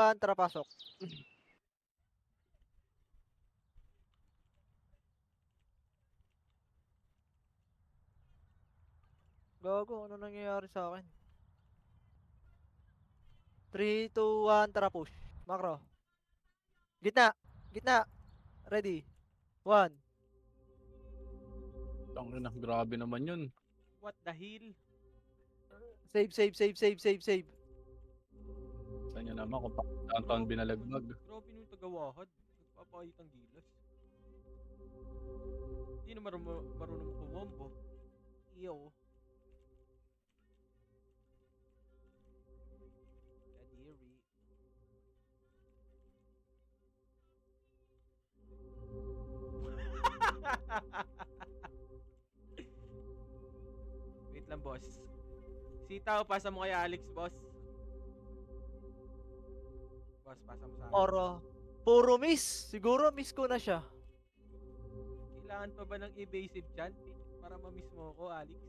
1, tara pasok. Gago, ano nangyayari sa akin? 3, 2, 1, tara push. Macro. Gitna. Gitna. Ready. 1. Tangina, grabe naman yun. What the hell? Save, save, save, save, save, save. Sa inyo naman kung taon binalagbag. Grabe nung tagawahad. Nagpapakitang gilas. Hindi na marunong kumombo. Iyo. Kadiri. Wait lang, boss. Sitaw, pasa mo kay Alex, boss. Boss, pasa mo sa akin. Puro miss. Siguro miss ko na siya. Kailangan pa ba ng evasive chant para ma-miss mo ako, Alex?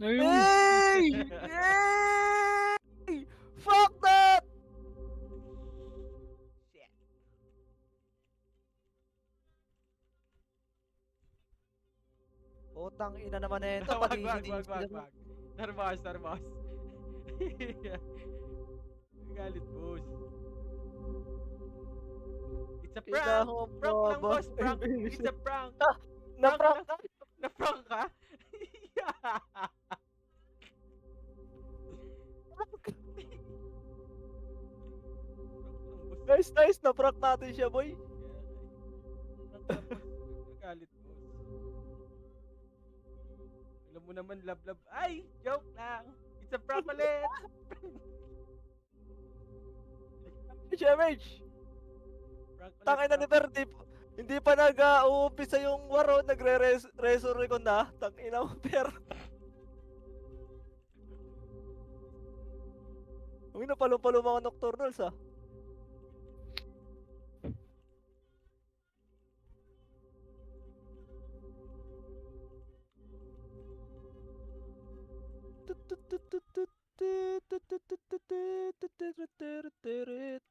Ayun! Hey! Hey! Fuck that! Shit. Utang ina naman na ito. Wag, Pati wag, hindi wag, wag, wag. Nervous, nervous. Galit, boss. It's a prank! Prank lang, boss! Prank! It's a prank! Na-prank ka? Na-prank ka? Nice, nice. Na-prank natin siya, boy. Nagalit, boss. Alam mo naman, love. Ay! Joke lang! It's a prank ulit! Siya, Mage. Prank ulit, Tangina ni prank. Per, hindi pa nag-uumpisa yung waro, nagre-resurrect na. Tangina mo, Per. Uy, napalo-palo mga nocturnals, ah.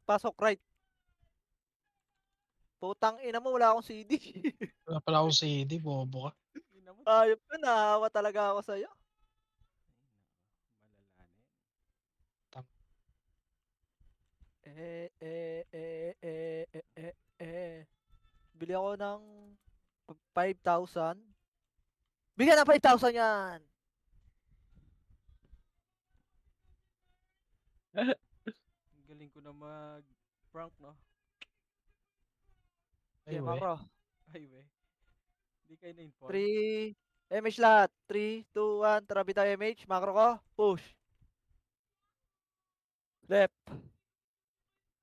Pasok right. Putang ina mo, wala akong CD. Wala pala akong CD, bobo ka. Ina mo. Ayop ka, nahawa talaga ako sa'yo. Malala na yan. Bili ako ng 5,000. Bigyan ng 5,000 yan. Ang galing ko na mag-prank, no? Ay, Okay, we. Macro. Ay, we. Hindi kayo na-inform. 3, MH lahat. 3, 2, 1, tara bitaw MH. Macro ko, push. Left.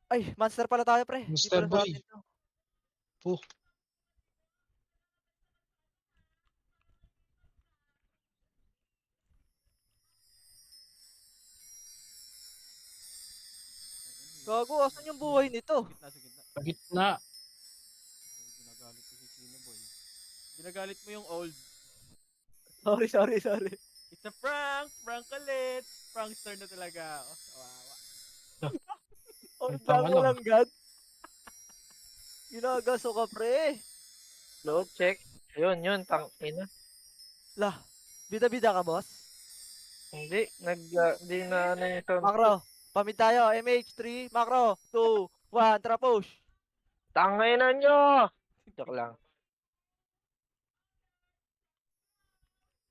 Ay, monster pala tayo, pre. Hindi Monster pala sa boy. atin to. Puh. Gago, asan yung buhay nito? Sa gitna. Sa gitna. Ginagalit ko si Chino Boy. Ginagalit mo yung old. Sorry. It's a prank! Prank ulit! Prankster na talaga ako. Kawawa. Oh, Ang tawa gago lang. lang, God. Ginagaso ka, pre. Load check. Yun, tang ina. Lah, bida-bida ka, boss. Hindi, di na ano yung sound. Macro, pamit tayo. MH3, macro. 2, 1, tara push. Tangay na nyo! Joke lang.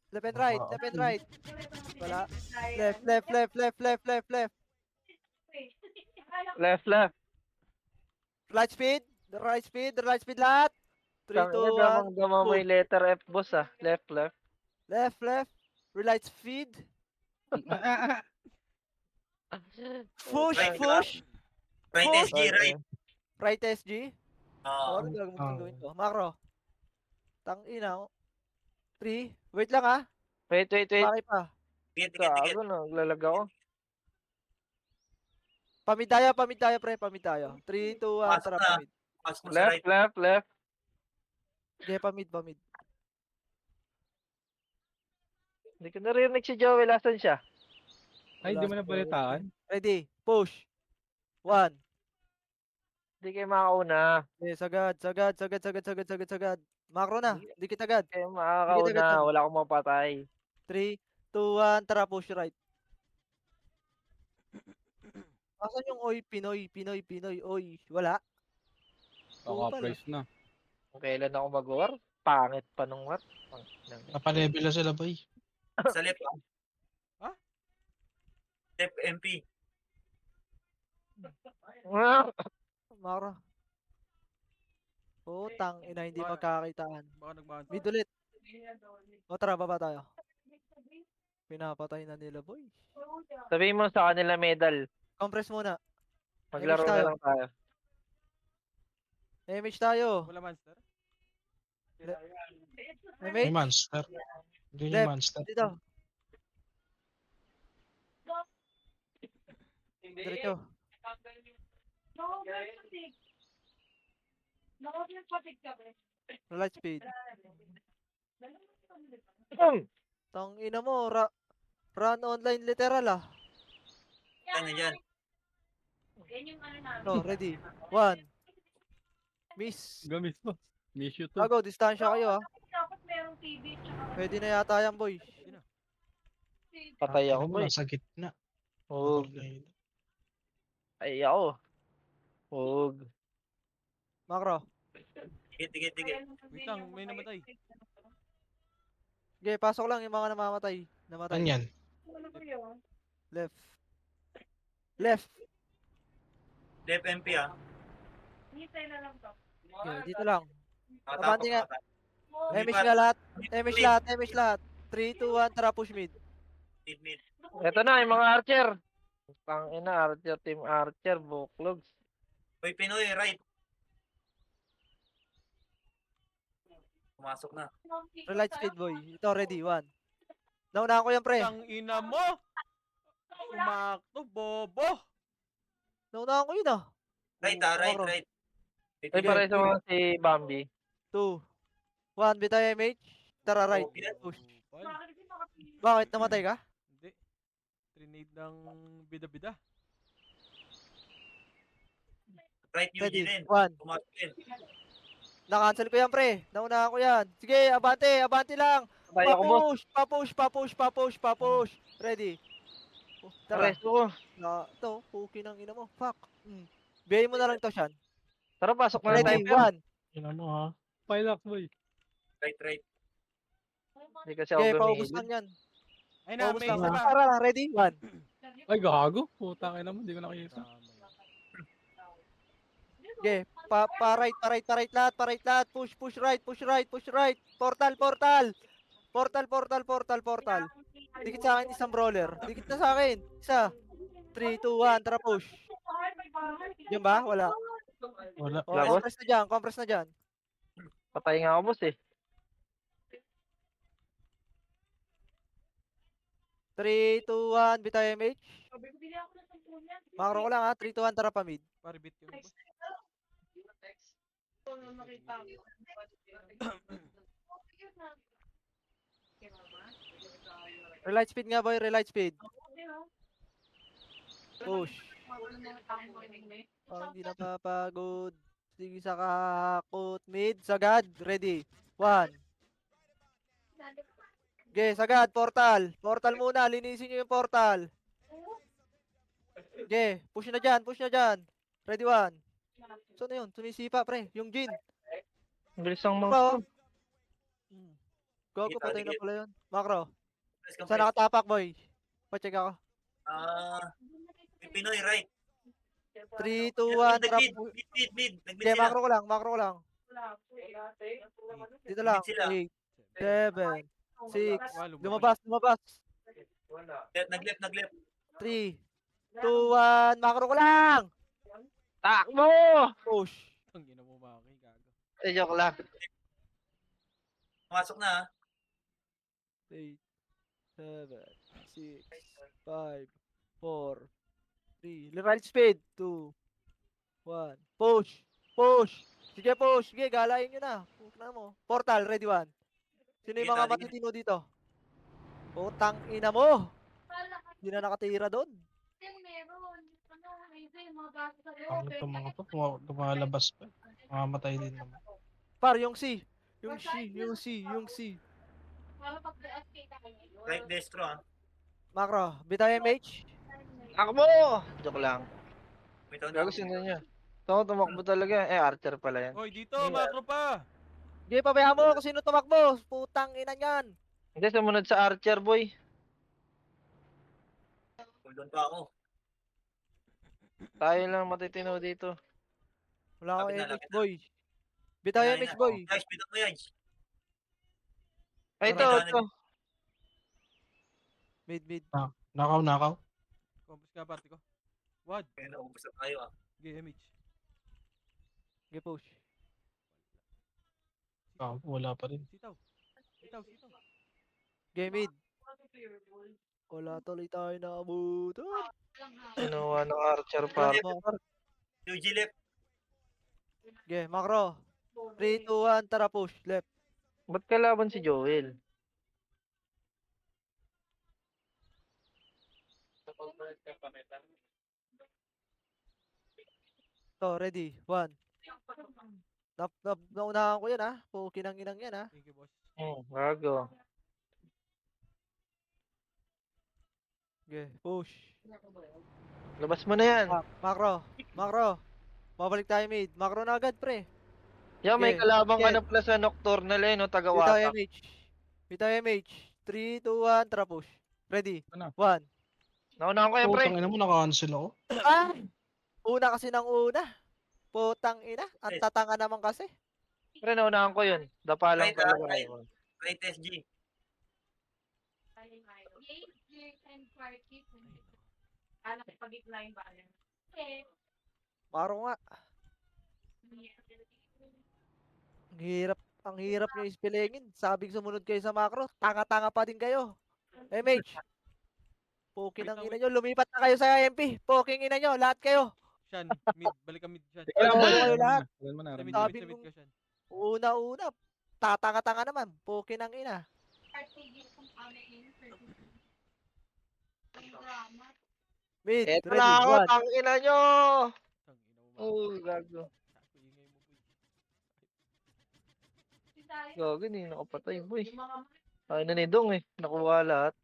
Left and right, left and right. Wala. Left. Left. Right speed. The right speed lahat. 3, 2, Tangina, 1. damang-dama mo yung letter F, boss ah. Left. Left. Relight speed. Push. Right Push. SG, right. Right SG. Oo. Ano gagawin ko? Macro. Tang ina. 3. Wait lang, ah. Wait. Bakit pa? Tigit. Gago, naglalag ako. Pamid tayo, pre. Pamid tayo. 3, 2, 1, Pasok tara na. pamid. Pasok mo sa right. Left. Sige, pamid. Hindi ko narinig si Joey. Lasan siya? Ay, hindi mo Wala na sa balitaan? Ready, push. 1, Di kayo makakauna. Sagad. Macro na. Dikit agad. Di kayo Dikit agad makakauna. dyan. Wala akong mapatay. 3, 2, 1, tara push right. Asan yung Pinoy, oy, wala? Kaka-price na. Kung kailan ako mag-war, pangit pa nung war. Napalevel na sila, boy. Sa left. Ha? Left MP. Macro. Putang ina, hindi magkakakitaan. Baka nag-mount. Mid ulit. O tara, baba tayo. Pinapatay na nila, boy. Sabihin mo sa kanila medal. Compress muna. Maglaro tayo. na lang tayo. Image tayo. Wala monster? May Image. monster. Hindi Left. yung monster. Dito. Diretso. Light speed. Tang ina mo, run online literal ah. Yan, yan. No, ready. 1. Miss. Gamis mo. Miss you too. Gago, distansya kayo ah. Pwede na yata yan, boy. Patay ako, boy. Nasa gitna. Hug. Ay ako. Hug. Macro. Tigit. Wait lang, may namatay. Okay, pasok lang yung mga namamatay. Namatay. Ano yan? Left. Left MP ah. Okay, dito lang. Nakatapos, Abante nga. nakatapos. Image nga lahat. Image lahat. 3, 2, 1, tara push mid. Mid. Ito na yung mga archer. Tangina, archer, team archer, buklogs. Hoy, Pinoy, right. Pumasok na. Relight speed, boy. Ito, ready. 1. Naunahan ko yan, pre. Ang ina mo! Sumakto, bobo! Naunahan ko yun ah. Right ah, right. Macro. Ay, Ay, Pinoy. pare sa mga si Bambi. 2, 1, bitay image. Tara, right. Okay. Push. Upal. Bakit? Namatay ka? Hindi. Trinade ng bida-bida. Right, New Ready. Zealand. 1. Pumasok din. Na-cancel ko yan, pre. Naunahan ko yan. Sige, abante lang. Patay ako, boss. Papush. Ready. Oh, tara. Resto ko. Ito, puki ng ina mo. Fuck. Biyayin mo na lang to, Sean. Tara, pasok na tayo. Ready, 1. Yun mo, ha? Pilak boy. Right. Hindi kasi ako Okay, paubos gumilid. lang yan. Ay na, Paubos may lang. isa pa. Tara lang, ready? 1. Ay gago. Putang ina mo. Hindi ko nakikita. Okay, pa-right lahat. Push right. Portal. Dikit sa akin, isang brawler. Dikit na sa akin. Isa. 3, 2, 1, tara push. Yan ba? Wala. Wala. O, Wala, boss. compress na dyan. Patay nga ako, boss eh. 3, 2, 1, bitay MH. Macro ko lang ha. 3, 2, 1, tara pa mid. Paribit yun, boss. Relight speed nga boy, relight speed. Push. Parang hindi napapagod. Sige sa kakot. Mid, sagad. Ready. 1. Okay, sagad. Portal. Portal muna. Linisin nyo yung portal. Okay, push na dyan. Ready, 1. So na yun? Sumisipa, pre. Yung Jin. Ang bilis ng mouse Pa, ko. oh. Gogo, patay na pala yun. Macro. Press Saan nakatapak, boy? Pa-check ako. Pinoy, right. 3, 2, 1, trap. Mid. Nag-mid Okay, sila. macro ko lang. Dito lang. Sila. 8, 7, 6. Lumabas. Lumabas. Nag-left. 3, 2, 1. Macro ko lang. Takbo! Push. Ang ina mo, Maki, gago. Eh, joke lang. Pumasok na ah. 8, 7, 6, 5, 4, 3. Right speed. 2, 1. Push. Sige, push. Sige, galayin nyo na. Push na mo. Portal, ready, 1. Sino yung mga matitino dito? Putang ina mo. Hindi na nakatira doon. Ang ito mga to, lumalabas pa. Mamamatay din naman. Par, yung C. Yung C, yung C, yung C. Right destro ah. Macro, bitaw MH. Takbo! Joke lang. May taon Gago sino niya? Ito, tumakbo talaga. Eh, Archer pala yan. Hoy, dito, macro pa! Sige, pabayaan mo kung sino tumakbo. Putang ina niyan. Hindi, sumunod sa Archer, boy. Doon pa ako. Tayo lang matitino dito. Wala akong Lapit na, MH, lapit na. boy. Bitaw Kinain MH, na. boy. Guys, pitak mo yan. Ay, ito, Kailangan- ito. Mid. Nakaw. Kompos ka, party ko. Wad. Kaya naubos na tayo ah. GMH. Sige, push. Wala pa rin. Sitaw. Sitaw. Game mid. Wala tuloy tayo nakabutan. Kinuha ng Archer para. UG left. Sige, macro. 3, 2, 1, tara push. Left. Ba't kalaban si Joel? To, ready. 1. Naunahan ko yan ha. Pukinang inang yan ha. Thank you, boss. Gago. Sige, push. Labas mo na yan. Macro. Babalik tayo mid. Macro na agad, pre. Yan, may Okay, kalabang ka okay. na pala sa Nocturnal eh, no? Bitaw Taga-Wasak. MH. Bitaw MH. 3, 2, 1, tara push. Ready. Ano? 1. Naunahan ko yan, pre. Putang ina mo, naka-cancel ako. Ah! Una kasi ng una. Putang ina. Ang tatanga naman kasi. Pre, naunahan ko yun. Dapa lang Right, talaga right. ako. Right SG. Maro nga. Ang hirap nyo ispilingin. Sabing sumunod kayo sa macro. Tanga-tanga pa din kayo. MH. Poking ang ina nyo. Lumipat na kayo sa MP. Poking ina nyo. Lahat kayo. Shan, mid. Balik ka mid, Shan. Ano kayo lahat? Tagal mo na. Sa mid, Sabi sa mid kong- ka, Shan. Una-una. Tatanga-tanga naman. Poking ang ina. Mid. Eto Ready. na ako, 1. tangina nyo! Tangina mo, Oh, gago. Sapo, ingay mo, boy. Gago, hindi nakapatay, boy. Ay, nanidong eh. Nakuha lahat.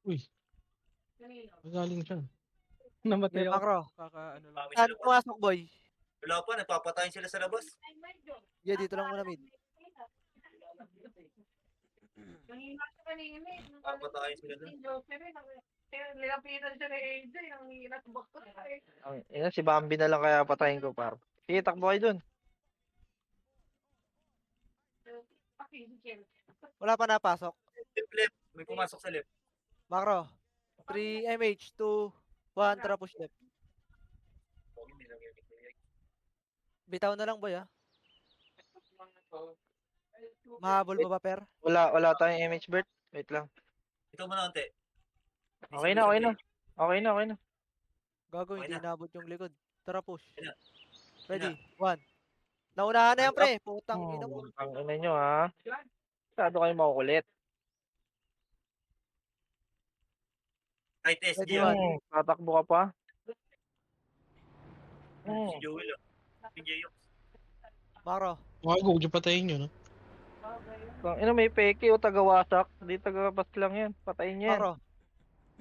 Uy, magaling siya. Namatay Okay, ako. macro. Ano lang. Kami Saan sila pa. pumasok, boy? Wala pa, nagpapatayin sila sa labas. Yeah, dito lang muna mid. Papatayin sila doon. Ina, si Bambi na lang kaya patayin ko, par. Sige, takbo kayo dun. Wala pa napasok. Left. May pumasok sa left. Macro. 3 MH. 2, 1, tara push left. Oh, hindi lang yun. Bitaw na lang, boy, ha? Mahabol ba, per? Wala tayong MH Bert. Wait lang. Ito mo na unti. Okay na. Okay na. Gago, Okay hindi na. inabot yung likod. Tara, push. Okay na. Ready? 1. Naunahan na yan, Ano pre. Putang ina mo. Ang ina nyo, ha? Masyado kayo makukulit. Right SG Ready, ah. one. Tatakbo ka pa. Si Joel ah. Si Jayox. Maro. Gago, di patayin yun, no? Ang ina, may peke o taga-wasak. Hindi taga-bas lang yan. Patayin niya yan. Maro.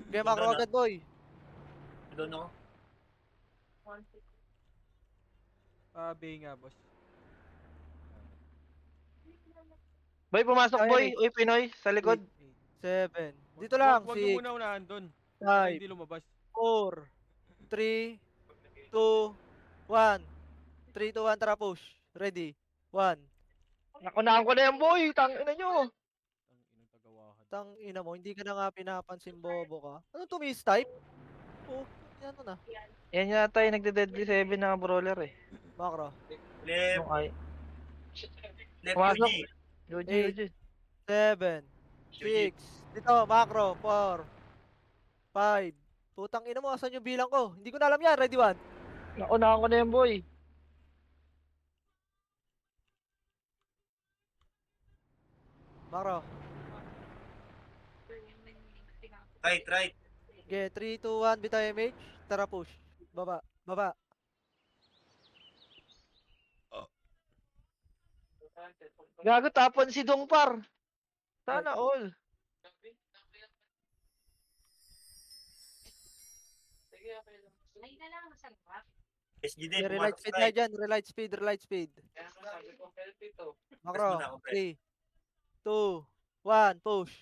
Okay, Maro Doon na. agad, boy. Doon ako. Bay nga, boss. Boy, pumasok, Ay, boy. ay. Uy, Pinoy, sa likod. 7. Dito lang. Wag 6, mo muna unahan doon. Para 5, hindi lumabas. 4, 3, 2, 1. 3, 2, 1, tara push. Ready? 1. Nakunahan ko na yan, boy. Tangina nyo. Ang inang tagawahan. Tang ina mo, hindi ka na nga pinapansin, bobo ka. Ano to, mistype? Oh, ano na. Yan yata yung nagde-deadly 7 na brawler eh. Macro. Left. Nung ay. Left Pumasok. UG. Yuji, Eight. Yuji. 7, 6. Dito, macro. 4, 5. Putang ina mo, asan yung bilang ko? Hindi ko na alam yan. Ready, 1. Nakunahan ko na yan, boy. Macro. Right. Okay, 3, 2, 1, bitaw MH. Tara push. Baba, baba. Gago tapon si Dongpar. Sana all. SG din, Relight pumasok speed sa tayo right. dyan. Relight speed, relight speed. Macro. muna ako, pre. 3, 2, 1, push.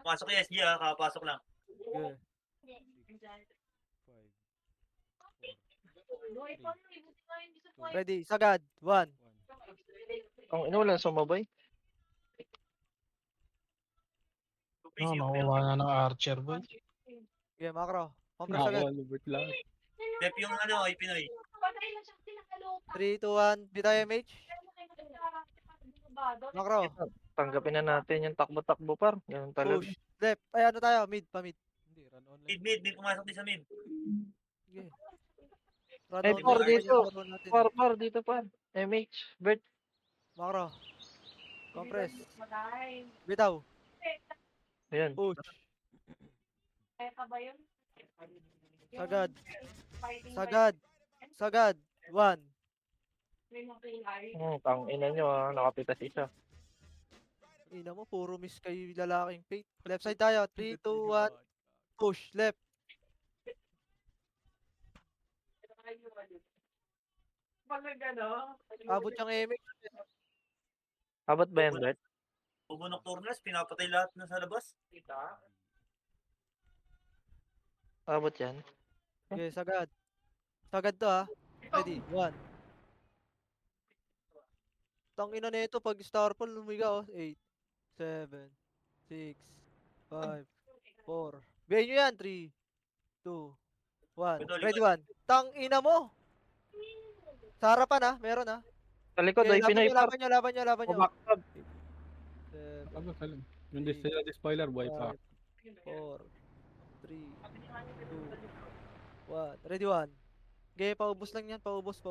Pumasok yung SG ha, kakapasok lang. Okay. 5, Ready, sagad. 1. Ang inulan sumabay. Two-piece No, yung nakuha na ng Archer, boy. Okay, macro. Compress Ako, agad. Lubert lang. Left yung ano, ay Pinoy. 3, 2, 1, bitaw MH. Macro. Tanggapin na natin yung takbo-takbo par. Ganun talaga. Push. Left. Ay, ano tayo? Mid, pa mid. Hindi, run online. Mid, may pumasok din sa mid. Okay. Run Ay, on par lang naman dito. yung laro natin. Par dito par. MH. Bert. Macro. Compress. Bitaw. Ayan. Push. Sagad. Sagad. Sagad. 1. Tang ina nyo nakapitas isa. Ina mo, puro miss kayo yung lalaking fate. Left side tayo. 3, 2, 1. Push. Left. Abot yung MH. Abot ba yan, Bert? Tubo Nocturnals, pinapatay lahat na sa labas. Abot yan. Okay, sagad. Sagad to ha. Ready. 1. Tangina na ito pag Starfall lumiga oh. 8, 7, 6, 5, 4. Biyahin nyo yan. 3, 2, 1. Ready 1. Tangina mo. Sa harapan ha. Meron ha. Sa likod ay Pinoy par. laban nyo, laban nyo, laban nyo. Backstab. 7, Ako, salam. Yung spoiler, boy pa. 4, 3, 2, 1. Ready 1. Okay, paubos lang yan. Paubos.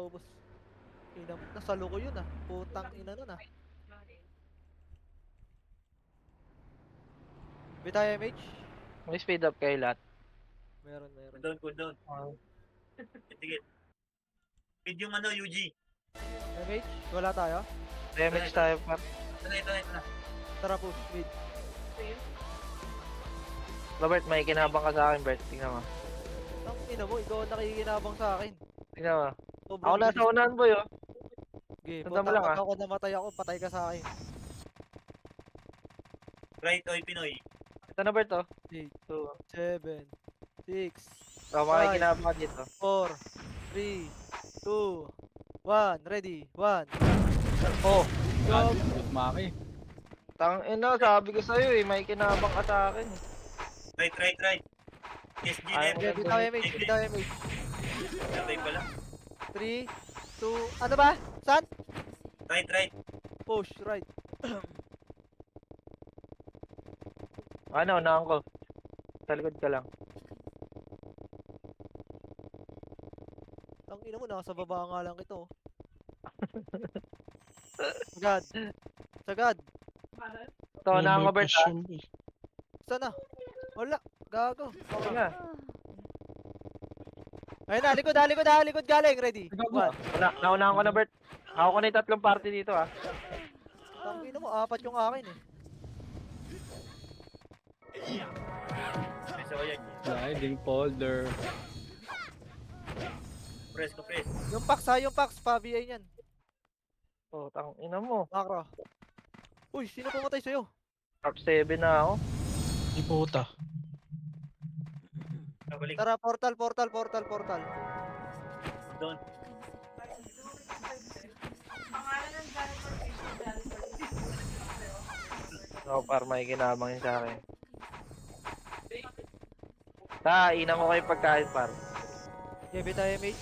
Ina mo, nasalo ko yun ah. Putang ina nun ah. Bitay MH? May speed up kayo lahat. Meron. Cool down. Tigit. Mid yung ano, UG. MH? Wala tayo? Damage tayo par. Ito na. Tara push, mid. Robert, may kinabang ka sa akin, Bert. Tingnan mo. Ang ina mo, ikaw ang nakikinabang sa akin. Tingnan mo. Sobrang Ako nasa bilis. unahan, boy, oh. Okay, Tanda mo lang, pag ako namatay ako, patay ka sa akin. Right, oy Pinoy. Ito na, Bert, oh. 8, 2. 7, 6, So, makikinabang ka dito. 4, 3, 2, 1. Ready? 1. Oh, Grabe, Lubert Maki. tang ina, sabi ko sa'yo, eh. May kinabang ka sa akin. Right. SG Ayaw left. mo. Okay, bitaw MH. Sabay pala. 3, 2, ano ba? Saan? Right. Push, right. Ano, unahan ko. Sa likod ka lang. Ang ina mo, nasa baba nga lang ito. Sagad. Ito, unahan ko, Bert, push ah. yun, boy. Sana? Wala. Gago. Sige nga. Ayun na, likod galing. Ready? 1. Naunahan ko na, Bert. Ako ko na yung tatlong party dito, ah. Ang ina mo, 4 yung akin eh. Press ako yan. Sliding folder. Press. Yung packs, pa-VA niyan. Oh, tang ina mo. Macro. Uy, sino pumatay sa'yo? Top 7 na ako. Di puta. Nabalik. Tara, portal. Doon. No, par may kinabang yun sa akin. Inan ko kayo pagkain, par. Okay, bitay MH.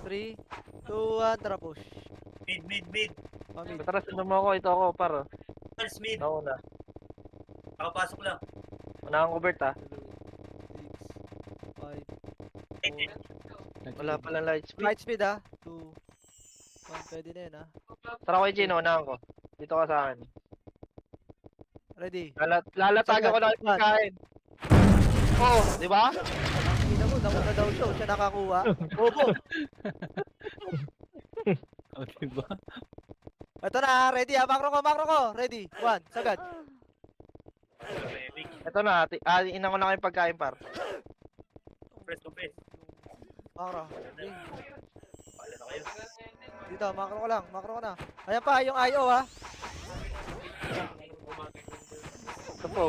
3, 2, 1, tara push. Mid. Pamid. Tara, sunod mo ako. Ito ako, par. Pulse mid. Nauna. Nakapasok lang. Unahan ko, Bert, ah. 6, 5, 4. Wala palang light speed. Light speed ah. 2, 1, pwede na yun ah. Tara ko, Gino. Unahan ko. Dito ka sa akin. Ready? Lalatag ako na Sagad. pagkain. Oh, di ba? Ina mo, nauna daw siya. Siya nakakuha. Bobo. O, diba? Ito na, ready ha. Makro ko. Ready. 1, sagad. Remix. Ito na, ina ko na kayo pagkain par. Press to press. Makro. Game. Pala na kayo. Dito, makro ko lang. Makro ko na. Ayan pa, yung IO ha. Ito po.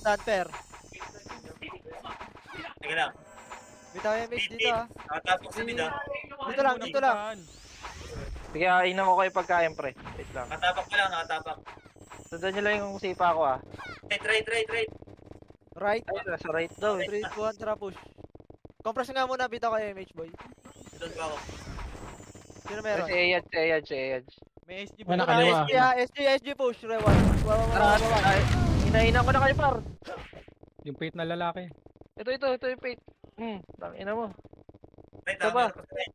Stand pair. Teka lang. Bitaw yung mix dito ha. Nakatapos sa bida. Dito lang, dito lang. Sige, ina ko kayo pagkain pre. Wait lang. Nakatapak pa lang, nakatapak. Sundan nyo lang yung sipa ko ah. Right. Right. Ay, nasa right daw eh. 3, 2, 1, tara push. Compress nga muna, bitaw kayo MH boy. Doon pa ako. Sino Si meron? Ayad. May SG May ba? nakaliwa. SG ha, SG push. Rewan. Tara, ay, ina ko na kayo par. Yung pait na lalaki. Ito yung pait. Tangina mo. Right, Ito ba? tama. Right.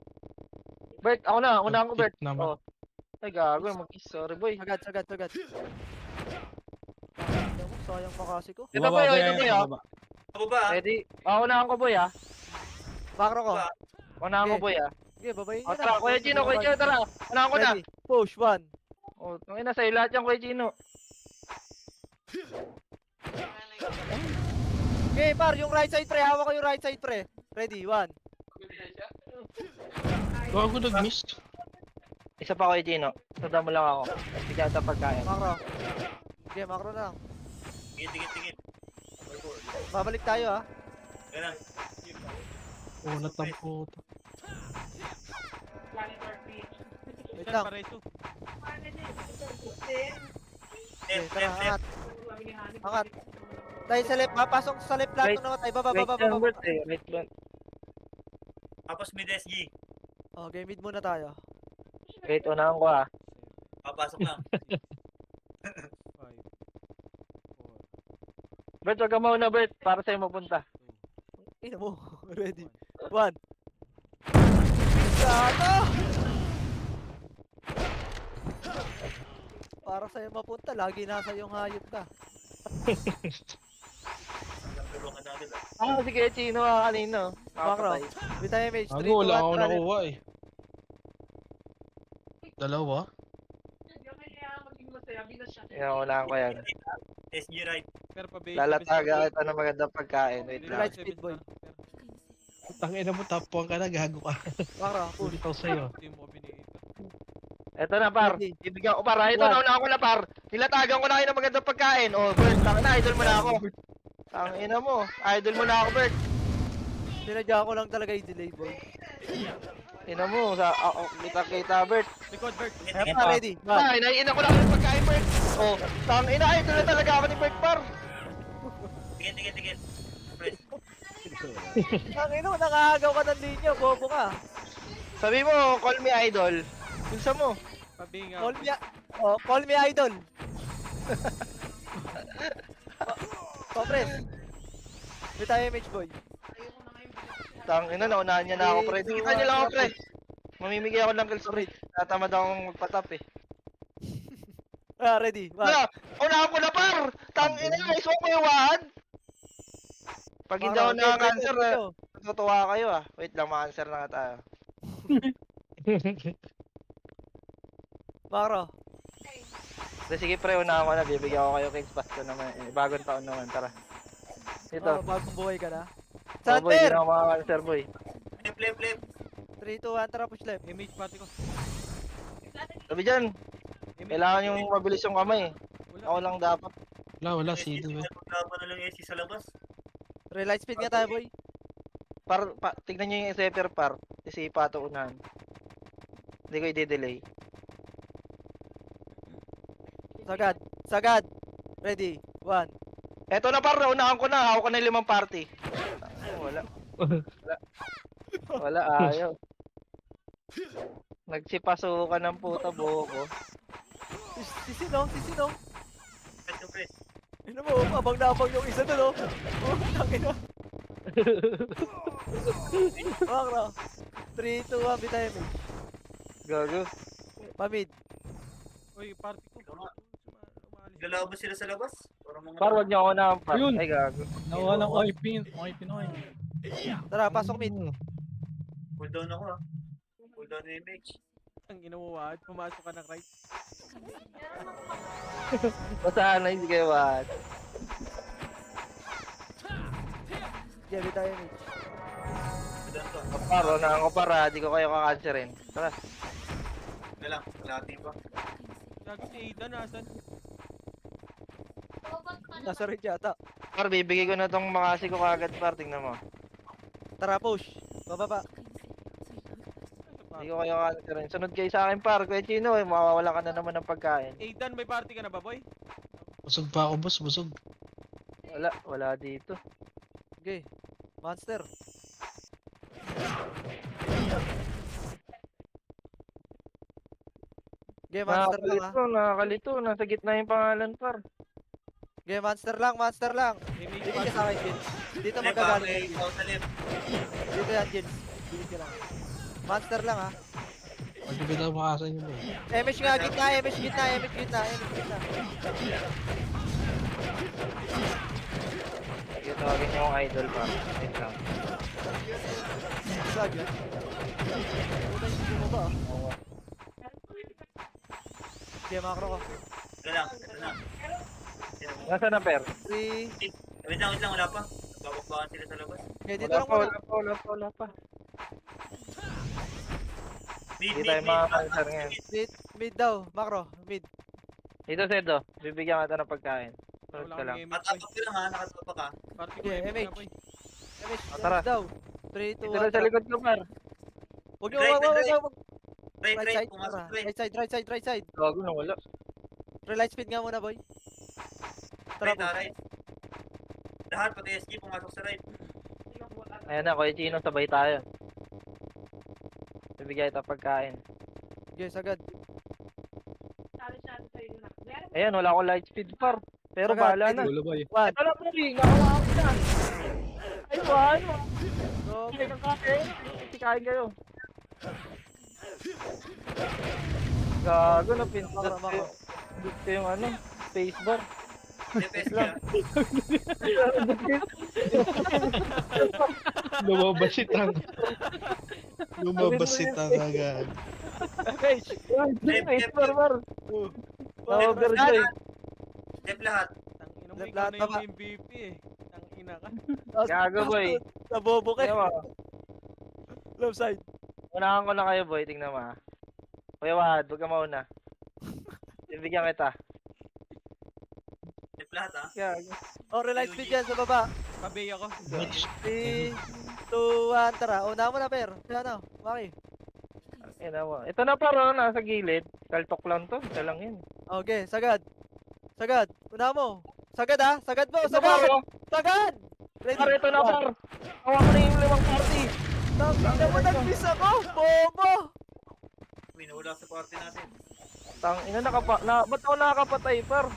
Bert, ako na ako Bert. Tip naman. Oh. Ay gago, sorry boy. Sagad. Sayang pa kasi ko. Ito Bumaba boy, yan, ito boy ah. bumaba. Ako ba? Ready? Ako boy ah. Makro ko. Unahan ko boy ah. Sige, babayin O nyo na. tara, Kuya Gino, tara. Unahan ko na. Ready. Push, 1. Oh, tangina sa'yo lahat yan, Kuya Gino. Okay, par, yung right side pre. Hawak ko yung right side pre. Ready, 1. Gago nag-miss. Isa pa Kuya Gino. Sundan mo lang ako. Bigyan kita pagkain. Makro. Sige, makro na lang. Tigit. Babalik tayo ha. Teka lang. Ulat ng puto. Wait lang. Pareso. Okay, tara, angat. Angat. Tayo sa left, papasok sa left lahat Right. ng namatay. Baba. Right lang, Bert eh. Right lang. Tapos mid SG. Okay, mid muna tayo. Wait, unahan ko ah. Papasok lang. 5, 4, Bert, wag ka mauna, Bert. Para sa'yo mapunta. Ina mo. Ready. 1. Gato! Para sa'yo mapunta, lagi nasa yung hayop ka. Tulungan natin ah. Sige, Chino ah, kanino. Makro. Nakapatay. With time MH, 3, 2, 1, Gago, wala ako tara left. nakuha eh. Dalawa? Yan, unahan ko yan. SG right. pero pa base. Lalataga kita ng magandang pagkain. Wait lang. Right speed, boy. Tangina mo, top 1 ka na, gago ka. Makro, push. Ito sa'yo. Team mo binigay ito. Eto na par. Ready. Ibigyan ko par. Ito One. na, unahan ko na par. Nilatagan ko na kayo ng magandang pagkain. Oh, Bert, tangina, idol mo na ako. Tangina mo, idol mo na ako, Bert. Sinadya ko lang talaga yung delay, boy. Ina mo, kita, Bert. Likod, Bert. Ayan pa, ready. 1. Ay, naiina ko na kayo ng pagkain, Bert. Oh, tangina, idol na talaga ako ni Bert, par. Tigit. Press. Ang ino, nakahagaw ka ng linya, bobo ka. Sabi mo, call me idol. Bulsa mo. Pabinga. Call me idol. Compress. With time MH, boy. Tangina, naunahan niya na ako, pre. Kita niyo lang ako, pre. Mamimigay ako ng kills, pre. Tatamad akong magpatap, eh. Ready. 1. Wala, unahan ko na, par. Tangina, iso ko yung wahan. Pag hindi ako naka-answer, natutuwa kayo, ah. Wait lang, ma-answer na nga tayo. Makro. Sige, pre, unahan ko na. Bibigyan ko kayo kills pasto naman. Bagong taon naman, tara. Ito. Bagong buhay ka na. Oh, boy, hindi Santer! na ako maka-answer, boy. Flip. 3, 2, 1, tara push left. Image party ko. Sabi dyan, kailangan yung mabilis yung kamay. Wala. Ako lang dapat. Wala, SG, CD eh. maglaban na lang SG sa labas. Relight speed nga tayo, boy. Tignan nyo yung SFR par. Kasi pato unahan. Hindi ko i-delay. Sagad. Ready. 1. Eto na par, unahan ko na. Hawak ko na yung 5 party. Wala. Wala, ayaw. Nagsipasukan ng puta buho ko. Sisinong. Press. Ino mo, abang na abang yung isa doon, oh. Tangina. Makro. 3, 2, 1, bitay MH. Gago. Pamid. Uy, party ko. Umalis. Lalaban sila sa labas. Para mga Par, wag niyo ako na par. Ayun. Ay, gago. Nakuha ng OIP. OIP na kayo. Tara, pasok mid. Cool down ako ah. Cool down na image. Ang inuwad, pumasok ka ng right. Basahan na hindi kayo wat. Gabi tayo mid. Cool down to. Par, unahan ko para, di ko kayo kakanserin. Tara. Wala lang. Kalahati pa. Lagi si Aidan, nasan? Nasa red yata. Par, bibigay ko na tong makasi ko kagad par, tingnan mo. Tara, push. Bababa. Hindi ko kayo kakanserin. Sunod kayo sa akin par, Kuya Chino, mawawala ka na naman ng pagkain. Aidan, may party ka na ba, boy? Busog pa ako, boss. Busog. Wala dito. Okay. Monster. Okay, monster lang ha. Nakakalito. Nasa gitna yung pangalan par. Okay, monster lang, monster lang. May Hindi party. ka sa akin, Jins. Dito Left ah. magagaling May ka, Jins. ikaw sa left. Dito yan, Jins. Bilis ka lang. Monster lang ha. Magkabit ako makasan yun eh. MH nga, gitna, MH gitna, MH gitna, MH gitna. Sige, tawagin niyo yung idol par. Wait lang. Slag yan. Puta yung hindi mo ba? Okay, makro ko. Wala lang. Wala lang. Nasaan na per? 3. Wait lang. Wala pa. Babakbakan sila sa labas. Okay, dito Wala lang pa, muna. wala pa. Mid, Hindi tayo makakanser ngayon. Mid daw, makro, mid. Dito, Sedo. Bibigyan kita ng pagkain. Sunod Wala ka lang. kang MH, boy. Matapak ko lang ha. Nakatapak ka. Party ko Okay, MH na, MH. boy. MH, Tara. daw. 3, 2, Dito na sa 1. likod ko, par. Huwag nyo, Right, wag, wag, right. wag, wag. Right, Right right. side, Pumasok tara. right. Right side, right side, right side. Gago na wala. Relight speed nga muna, boy. Tara Right, po. right. Lahat pati SG pumasok sa right. Ayan na, Kuya Chino, sabay tayo. Bibigyan kita pagkain. Yes, agad. Ayan, wala akong light speed, par. Pero Sagad, bahala ready. na. Gulo boy. 1. Ito lang, pre. Nakawa ko na. Ay, ano? Go. Hindi ka kain. Hindi kain kayo. Gago na pindot Makro, ko makro. yung, pindot ko yung ano, spacebar. Left SG ah. Lumabas si Tang. Lumabas si Tang agad. MH. Spacebar, par. Na-overjoy. Left lahat. Tangina mo, Left ikaw lahat na yung baba. MVP eh. Tangina ka. Gago, boy. Nabobo ka. Tingnan mo. Left side. Unahan ko na kayo, boy. Tingnan mo, ah. Kuya Wad, huwag ka mauna. Bibigyan kita. Left lahat ah. Gago. Oh, relight speed yan sa baba. Pabay ako. Match. 3, 2, 1. Tara, una mo na, per. Ano, Maki. Ina mo. Ito na paro, nasa gilid. Kaltok lang to. Ito lang yun. Okay, sagad. Sagad. Una mo. Sagad ha. Sagad mo. Ito Sagad. paro. Sagad. Ready. Par, ito na par. Hawa ko na yung limang party. Tangina mo, nag-miss ako. Bobo. Uy, nawala sa party natin. Tang ina ba't ako nakakapatay par?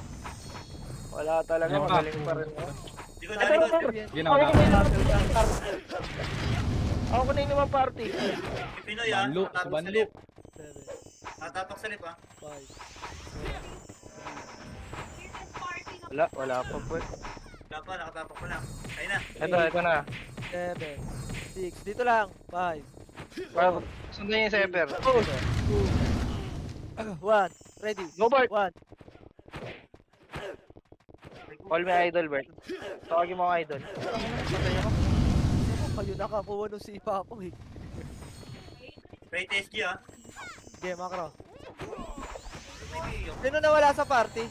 Wala talaga, Ano ka? magaling pa rin. Hindi ko Ito narinig. na par. Ginawa Ako na yung limang par. Ako na yung limang party. Si Pinoy ah. Banlo, sa Natatok sa banlo. left. 7, Natatok sa left ah. 5, Wala pa po. Wala pa, nakatapak pa lang. Ayun na. Ito na. 7, 6. Dito lang. 5, Par, sundan yung seper. 1. Ready. Go Bart. 1. Call me idol, Bert. Tawagin mo ang idol. Patay ako. Kayo nakakuha nung sipa ako eh. Right SG ah. Okay, makro. Maybe yung Sino nawala sa party?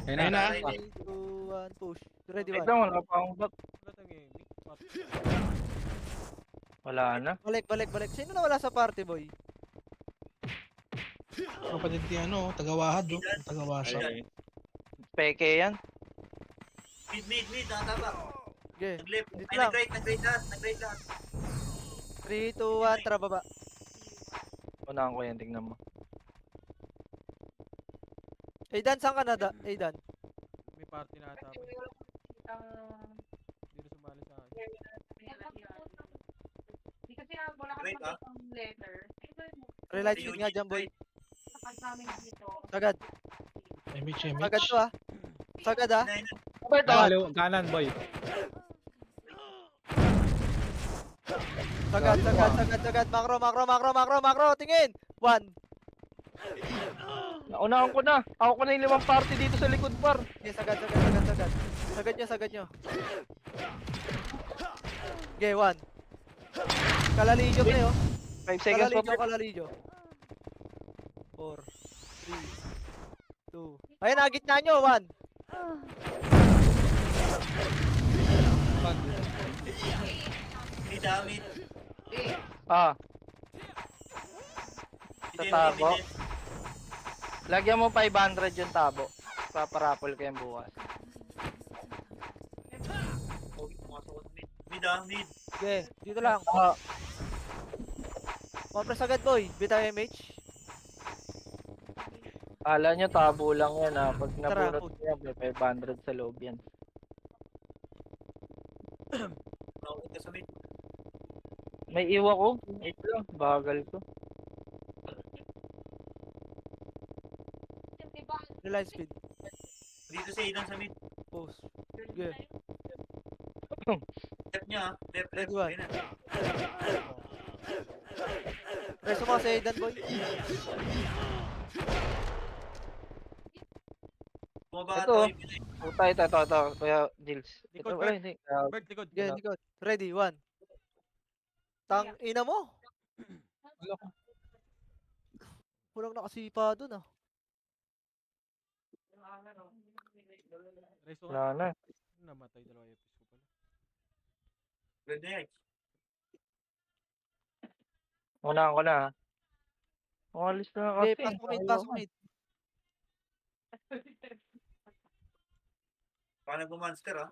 Ayun Ayun na. 3, 2, 1. Push. Ready, 1. Tignan mo, wala pa akong back. Ba't ang gaming? Wala na. Balik, balik, balik. Sino nawala sa party, boy? Kapatid ni ano, tagawahad oh. Tagawasa. Ayun. Peke yan. Mid, nakatapak. Okay. Nag-left. Dito Ay, lang. nag-right lahat. 3, 2, 1. Tara, baba. Unahan ko yan, tingnan mo. Aidan, saan ka na? Aidan. May party na ata. boy. Hindi na sumali sa akin. Di kasi wala kang Wait, ah. makitang letter. Relight speed nga dyan, boy. Kapag namin dito, Sagad. Image. Sagad to ah. Sagad ah. Bert, oh. Kaliw, kanan, boy. Sagad. Makro. Tingin. 1. Naunahan ko na. Ako ko na yung 5 party dito sa likod, par. Okay, sagad. Sagad nyo. Okay, 1. Kalalijo pre oh. 5 seconds pa, Bert. Kalalijo. 4, 3, 2. Ayan, agit na nyo. 1. May damit. Ah, Hindi, tabo. hindi. lagyan mo 500 yung tabo. Paparapol ko yung bukas. Pogi, pumasok ako sa mid. Mid. Okay, dito lang. Ah, Kompres agad boy. Bitaw MH. kala nyo tabo lang yan ha. Pag Tara, nabunot nyo yan, may 500 sa loob yan. Nakakot ka sa mid. May iwa ko. Ito lang, bagal ko. Reline speed. Dito si Aidan sa mid. Pause. Okay. Left niya, left. Ready, one. Ayun na. Preso mo si Dan boy. Bumaba ka Ito. to. Puta, ito. Kuya Jils. Ito, Likod, wala, Bert. hindi. Bert, likod. Okay, likod. Ready, 1. Tang ina mo. Walang nakasipa dun ah. Reso Wala na. Namatay dalawa yung episode pala. Red na yan. Unahan ko na ha. Umalis na Okay, kasi. pasok mid. Paano nag-monster ah?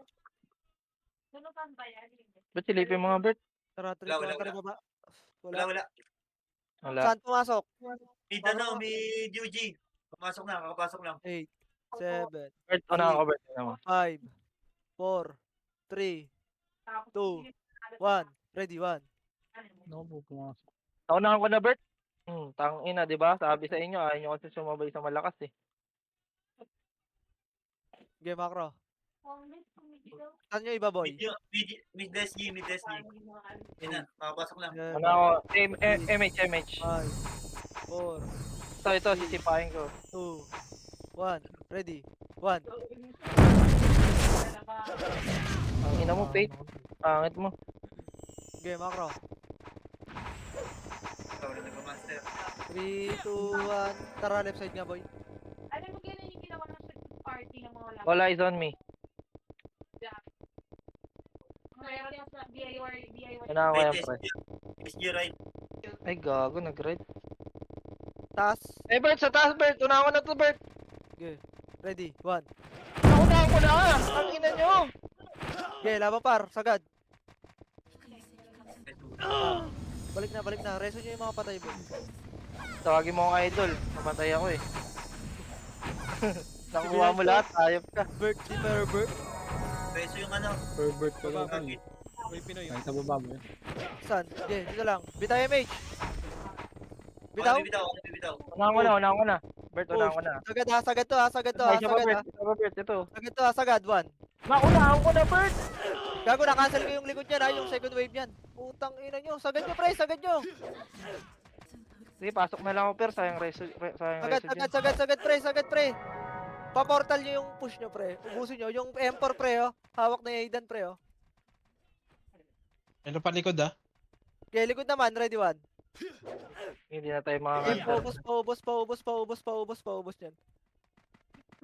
Ba't silipin mga Bert? Tara, Wala. baba. Wala. Wala. Saan pumasok? Mid ano, mid UG. Pumasok na, kakapasok lang. 8, 7, Bert, unahan ko Bert. Tingnan mo. 5, 4, 3, 2, 1. Ready, 1. No, pumasok. Naunahan ko na Bert. Tang ina, di ba? Sabi sa inyo, ayaw nyo kasi sumabay sa malakas eh. Game macro. Saan nyo iba boy? Mid SG. Ayun na, kakapasok lang. Unahan ko. MH. 5, 4, Ito, sisipahin ko. 2, 1. Ready, 1. Ang ina mo, Pate. Pangit mo. Game macro. Ikaw na nag-monster. 3, 2, 1. Tara, left side nga boy. Alam mo kailan yung ginawa ng party ng mga wala. All eyes on me. Meron yung sa DIY. Unahan ko yan, Right, pre. SG right. Ay, gago, nag-ride. Taas. Eh, Bert, sa taas, Bert. Unahan ko na to, Bert. Ready, 1. Naunahan ko na! Ang ina nyo! Okay, laban par. Sagad. Balik na. Reso nyo yung mga patay boy. Tawagin mo akong idol. Namatay ako eh. Nakuha mo lahat, ayop ka. Bert, si Bert. Peso yung ano. Pervert ko lang. Bakit? Uy, Pinoy. Ay, sa baba mo yun. Saan? Okay, dito lang. Bitaw MH. Bitaw? Bitaw. Unahan ko na. Bert, unahan ko na. Sagad ha, sagad to ha. Ay, isa pa, Bert. Ito. Sagad to ha, sagad. 1. Naunahan ko na, Bert! Gago, na-cancel ko yung likod niyan ha, yung second wave niyan. Putang ina nyo. Sagad nyo, pre, sagad nyo. Sige, pasok na lang ako, per. Sayang reso dyan. Sagad, pre. Pa-portal nyo yung push nyo, pre. Ubusin nyo. Yung M4, pre, oh. Hawak na Aidan, pre, oh. Ano pa likod ah? Okay, likod naman. Ready, 1. Hindi na tayo mga Okay, paubos yan.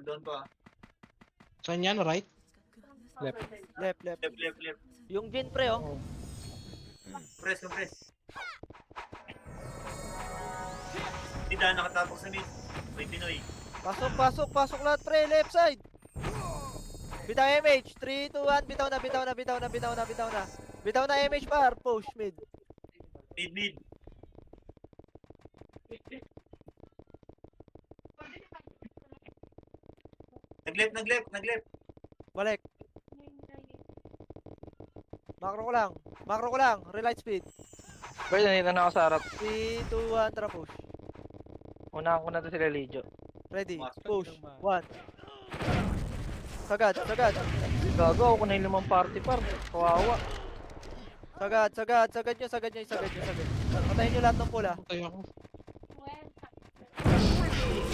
Doon pa. Saan yan? Right? Left. Left. Yung Jin, pre, oh. Press. Hindi dahil nakatapok sa mid. May Pinoy. Pasok lahat, pre. Left side. Bitaw MH. 3, 2, 1. Bitaw na. Bitaw na MH par. Push mid. Mid. Nag-left. Balik. Macro ko lang. Relight speed. Bert, nandito na ako sa harap. 3, 2, 1. Tara push. Unahan ko na to sila Lijo. Ready, Mas- push. Tangina, 1. Sagad, sagad. Gago ako na yung limang party par. Kawawa. Sagad, sagad, sagad nyo, sagad nyo, sagad nyo, sagad. Patayin nyo lahat ng pula. Patay ako.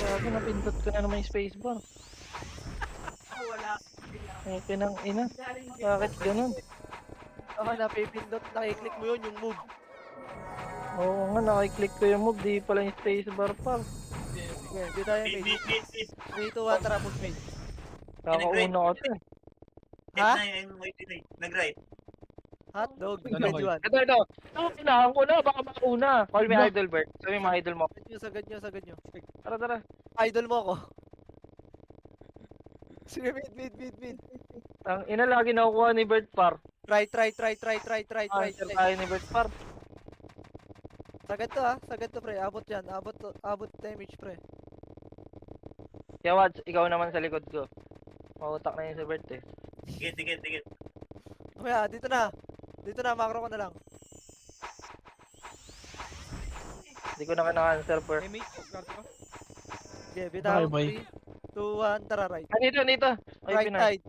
Gago, napindot ko na naman yung spacebar. Wala. Ay, pinang ina. Galing Bakit ganun? Ako napipindot, nakiklik mo yun, yung move. Oo nga, nakiklik ko yung move. Di pala yung spacebar par. Okay, di tayo Mid, mid. mid, mid, mid. 3, 2, 1, tara, push mid. Kakauna ko to. Ha? F9 and white Pinoy. Nag-right. Hotdog, Ano, ready, 1. Ito. Tinahan ko na. Baka makauna. Call me Ba? idol, Bert. Sabi mo idol mo. Sagad nyo, sagad nyo, sagad nyo. Tara. Idol mo ako. Sige, mid. Ang ina lagi nakukuha ni Bert par. Try. Answer tayo ni Bert par. Sagad to ha, sagad to pre, abot yan, abot damage pre. Kaya Wads, ikaw naman sa likod ko. Mautak na yun si Bert eh. Dikit. Kaya, dito na, macro ko na lang. Hindi ko na kina-answer per. MH, karte ko. Okay, bitaw, Bye, 3, 2, 1, tara right. Ah, dito. Ay, Right Pinay. side,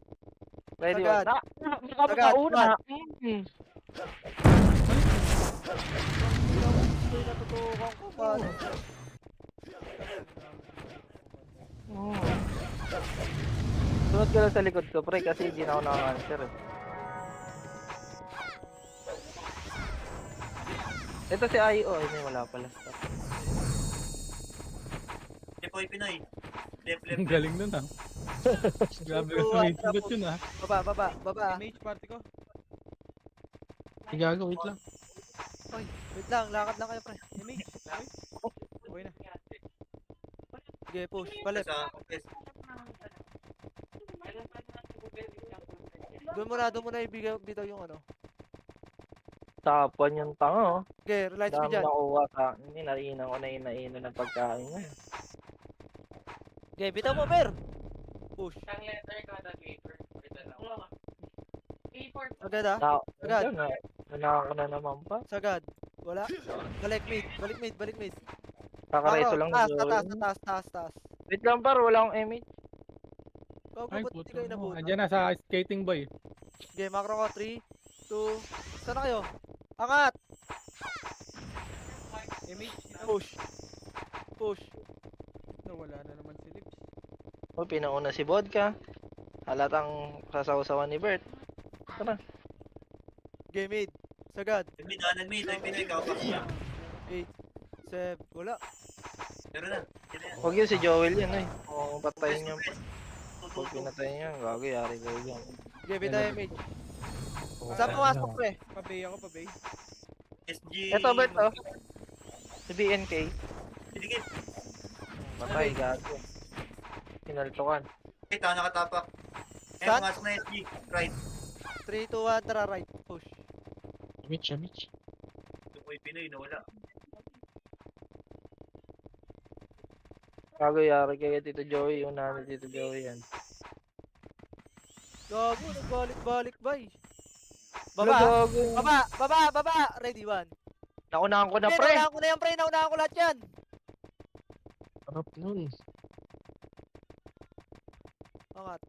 Ready, Sagad. Wads. Baka Sagad, makauna. ito yung natutukan ko pa. Sunod ka lang sa likod ko, pre, kasi hindi na ako naka-answer eh. Ito si IO, ay may wala pala. Depoy Pinoy. Left. Ang galing nun ah. Grabe Two, ka one, may sagot yun ah. Baba. MH, party ko. Ay, gago, wait lang. Oy, wait lang, lakad lang kayo pre. MH, okay. Okay na. Okay, push, palit. Sa compress. Doon muna ibigay bitaw yung ano. Tapan yung tanga oh. Okay, relight speed Dami dyan. nakuha sa akin. Hindi, naiinan ko na inainan ng pagkain ngayon. Okay, bitaw mo per. Push. Agad ha, Agad. Nanaka ko na naman pa. sagad. Wala. Balik mid. Kakareso lang taas, na taas. Wait lang par, wala akong emit. Gago, Ay, ba't di puto kayo mo. nabutan? Andiyan na sa skating boy. Okay, macro ko, 3, 2, saan na kayo? Angat! MH, ito. Push. Nawala na naman si Lips. O, pinauna si Vodka. Halatang sasawsawan ni Bert. Okay, mid. Sagad. Nag-mid. Ay, Pinoy. Kawapak siya. 8, 7, wala. Pero na. Sino yan? Huwag yun si Joel yan eh. Kung patayin niya. Compress. Pag pinatay niya, gago, yari ko yan. Okay, bitaw image. Saan pumasok pre? Pabay ako, pabay. SG. Eto Bert oh. Si BNK. Dikit. Patay, gago. Pinaltukan. Ito, nakatapak. Eh, Saan? pumasok na SG. Right. 3, 2, 1, tara right. Push. Mitch. Depoy Pinoy. Nawala. Gago, yari kaya Tito Joey. Yung namin Tito Joey yan. Gago, nagbalik-balik bay. Wala, Baba, gago. baba. Ready, 1. Naunahan ko na Okay, pre. naunahan ko na yan pre, naunahan ko lahat yan. Harap nun. Angat.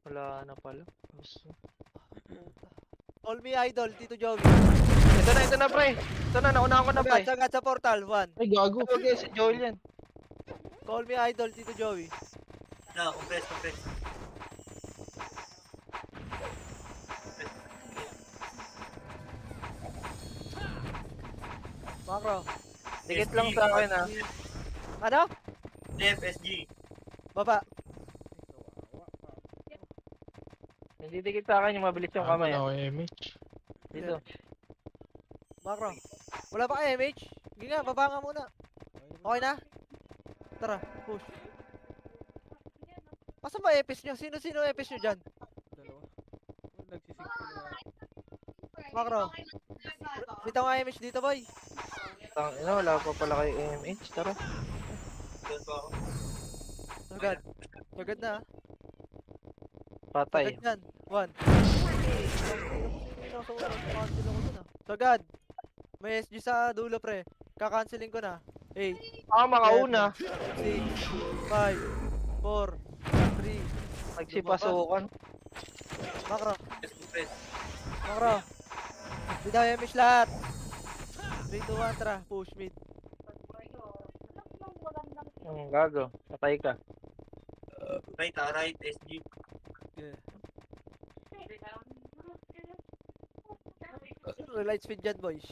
Wala na pala. Call me idol, Tito Joey. Ito na pre. Ito na, naunahan ko na pre. Sagad sa portal, 1. Ay, gago. Okay, si Joel yan. Call me idol, Tito Joey. Na, compress. Macro. Dikit lang sa akin ah. Ano? Left, SG. Baba. Hindi dikit sa akin yung mabilis yung kamay. Ako, ah. Mitch. Dito. Macro. Wala pa kayo, MH? Sige nga, baba nga muna. Okay na? Tara, push. Asan ba epis nyo? Sino epis nyo dyan? Dalawa. Nagsisig ko na. Macro. Bitaw nga MH dito, boy. Tang ina, wala pa pala kay AMH. Tara. Doon pa ako. Sagad. Sagad na. ah. Patay. Sagad yan. 1. Sagad. May SG sa dulo, pre. Kakanceling ko na. 8, Ako makauna. 6, 5, 4, 3, Nagsipasukan. Makro. Press, press. Makro. Bitaw Emish lahat. 3, 2, 1, tara. Push mid. Gago. Patay ka. Right, right, SG. Yeah. Relight speed dyan, boys.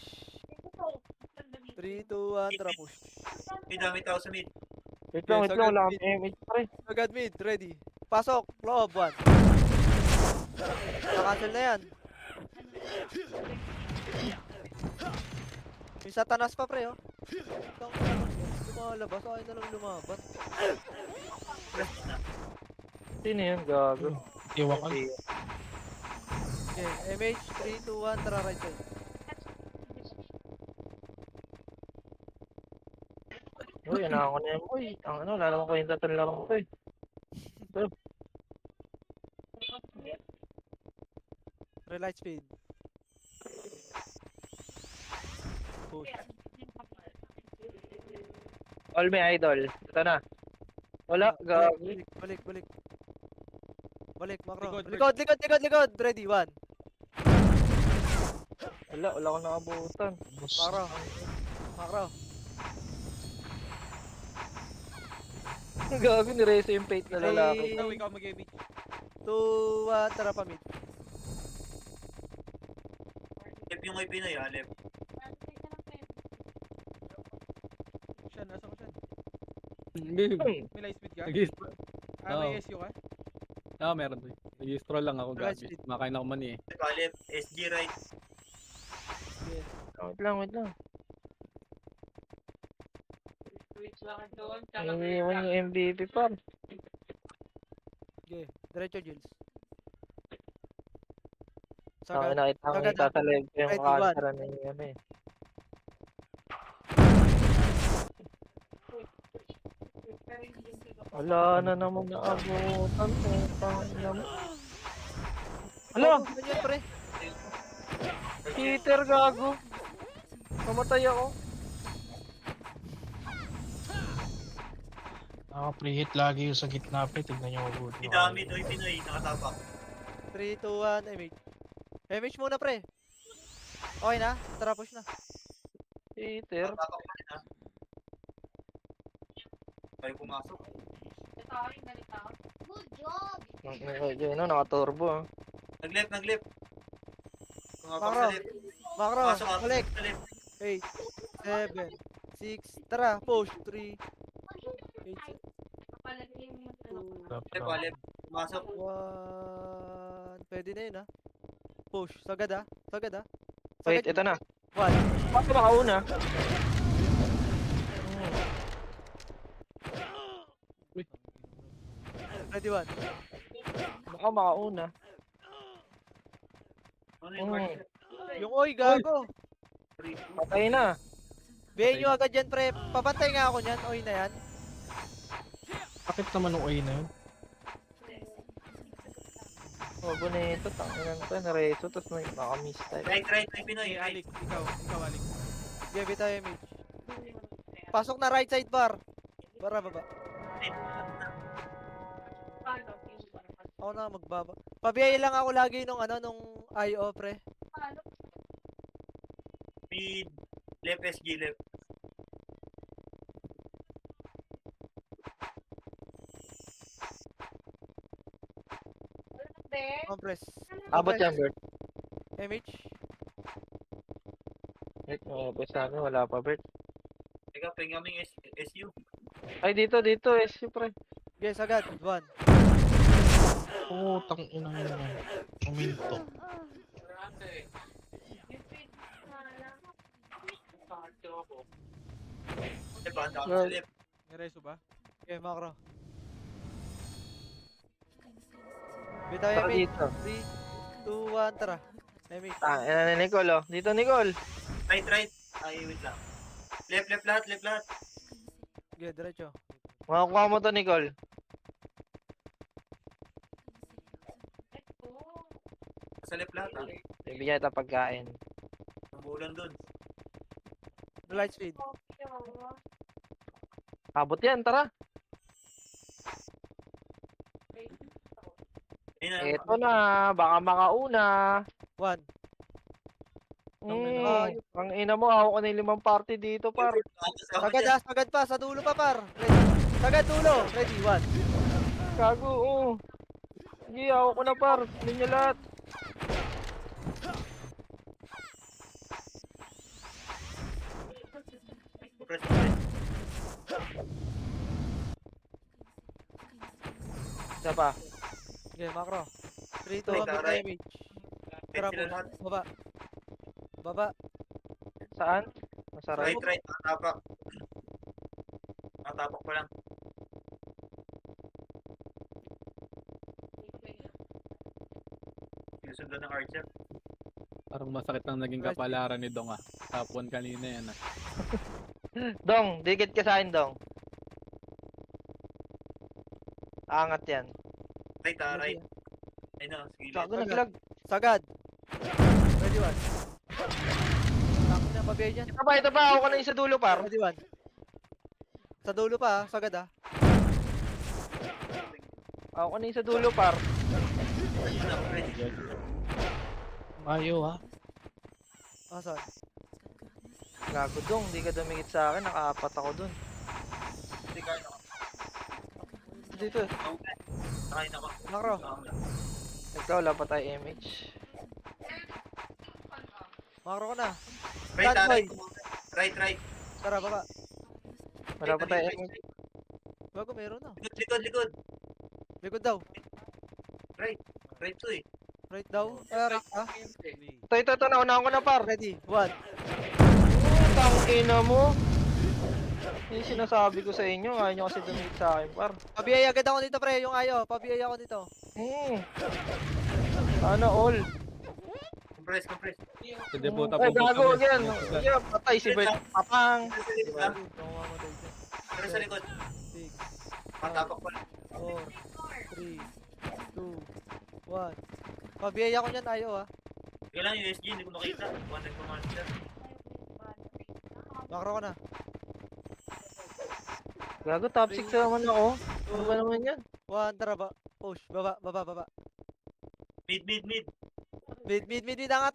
3, 2, 1, tara. Push. May damit ako sa mid. Wait lang, Yes, wait lang. agad Wala mid. kang image pre. Agad mid. Ready. Pasok. Loob. 1. Nakancel na yan. May satanas pa, pre, oh. Tang lumalabas. Ayaw na lang lumaban. Press na. Sino yun? Gago. Iwakan. Okay. MH. 3, 2, 1, tara. Right side. Uy, ako na yan, boy. Ang ano, lalaman ko yung tatang larong ko eh. Relight speed. Push. All me idol. Ito na. Wala, gago. Balik. Balik, Makro. Likod, Likod. Ready, 1. Wala ko nakabutan. Makro. Gago, nireso yung fate na lalaki. Ikaw, ikaw mag-image. 2, 1, tara pa mid. Left yung kay Pinoy, ah, left. Siya, nasa ko siya. Hindi. May light speed ka? Nag-i-stroll. May SU ka? Meron to. Nag-i-stroll lang ako, Right gabi. speed. Makain ako mani eh. Diba, left, SG right. Wait lang. Iniwan yung MVP pa. Okay. Diretso, Jules. Ako Sagad. nakita ko Sagad yung tatalib ko yung Ready, cancer na yung ano eh. Wala na naman naabutan. Pangina mo. Hala! Ganyan, pre. Peter, gago. Mamatay ako. Naka-preheat lagi yung sa gitna pre. Tignan nyo mabuti. May damit, oy Pinoy, nakatapak. 3, 2, 1, MH. MH muna, pre. Okay na? Tara, push na. Peter. Nakatapak pa rin, ah. Tayo pumasok. Good job! Yun, naka-turbo ah. Nag-left. Pumapak Makro. sa left. Makro, Pumasok ako balik. sa left. 8, 7, 6. Tara, push. 3, 8, 2, Left. Pumasok. 1. Pwede na yun, ha? Push. Sagad, ha? Wait, ito na. 1. Bakit makauna? Ready, 1. Baka makauna. Ano yung first? Yung oy, gago. Patay na. Bihin nyo agad yan, pre. Papantay nga ako niyan. Oy na yan. Bakit naman yung A na yun? Oh, bonito. Tanginan ko. Nareso. Tapos nakamiss tayo. Right, may Pinoy, Hey, right. Alik. Ikaw, Alik. Gabi tayo, MH. Pasok na right side bar. Bara, baba. Ako na magbaba. Pabiyay lang ako lagi nung nung IO, pre. Mid, left, SG, left. Compress. Abot yan, Bert. MH. Wait, pwes namin. Wala pa, Bert. Teka, pengen kaming SU. Ay, dito. SU, pre. Yes, agad. 1. Oo, ina yun yan. Kuminto. Diba, ang dami sa left. Nereso ba? Okay, makro. Bitaw Tara MH. dito. 3, 2, 1, tara. MH. Yan na, Nicole, oh. Dito, Nicole. Right. Ay, wait lang. Left lahat. Okay, diretso. Makakuha mo to, Nicole. Sa left lahat, ah. Bibigyan kita pagkain. Ang bulan dun. Light speed. Abot yan, tara. Ayun na. Eto na, baka makauna. 1. Mm, ang ina mo, ako ko na yung 5 party dito, par. Sagad sagad pa, sa dulo pa par. Ready. Sagad dulo. Ready, 1. Gago, oo. Sige, ako ko na, par. Hindi niya lahat. Press. Isa pa. Okay, macro. 3, 2, Wait, 1, aray. damage. Hit Tara sila po. lahat. Baba. Baba. Saan? Nasa right. Right. Matapak. Matapak pa lang. Sinusundan ng archer. Parang masakit ang naging Right. kapalaran ni Dong ah. Top 1 kanina yan ah. Dong, dikit ka sa akin, Dong. Angat yan. Right, right. Ayun na, sige. Gago, Sagad. naglag. Sagad. Ready, 1. Takot na pabiyay dyan. Ito pa, ako ko na yung sa dulo, par. Ready, 1. Sa dulo pa, sagad Ako ko na yung sa dulo, par. Ayun na, ready. Mayo ha. Asan? Gago, Dong. Hindi ka dumikit sa akin. Nakaapat ako dun. Hindi ka na. Dito. Nakain ako. Macro. Ikaw, wala pa tayo image. Macro ko na. Right, Standby. right. Tara, baba. Wala pa tayo image. Bago, meron na. Likod. Likod daw. Right to eh. Right daw. Right, Ito. Naunahan ko na, par. Ready, 1. Tangina mo. Yung sinasabi ko sa inyo, ayaw nyo kasi dumikit sa akin, par. Pabiyay agad ako dito, pre. Yung ayaw. Pabiyay ako dito. Sana all. Compress. Sa deputa Ay, po. gago again. Yeah, patay si Bert. Papang. Hindi ako mamatay dyan. Pero sa likod. 6, Matapak pa lang. 4, 3, 2, 1. Pabiyay ako niyan, ayaw Kailan yung USG, hindi ko makita. Wanted ko man siya. Macro ko na. Gago, top 6 naman ako. Ano ba naman yan? 1, tara ba? Push. Baba. Mid. Mid. Angat.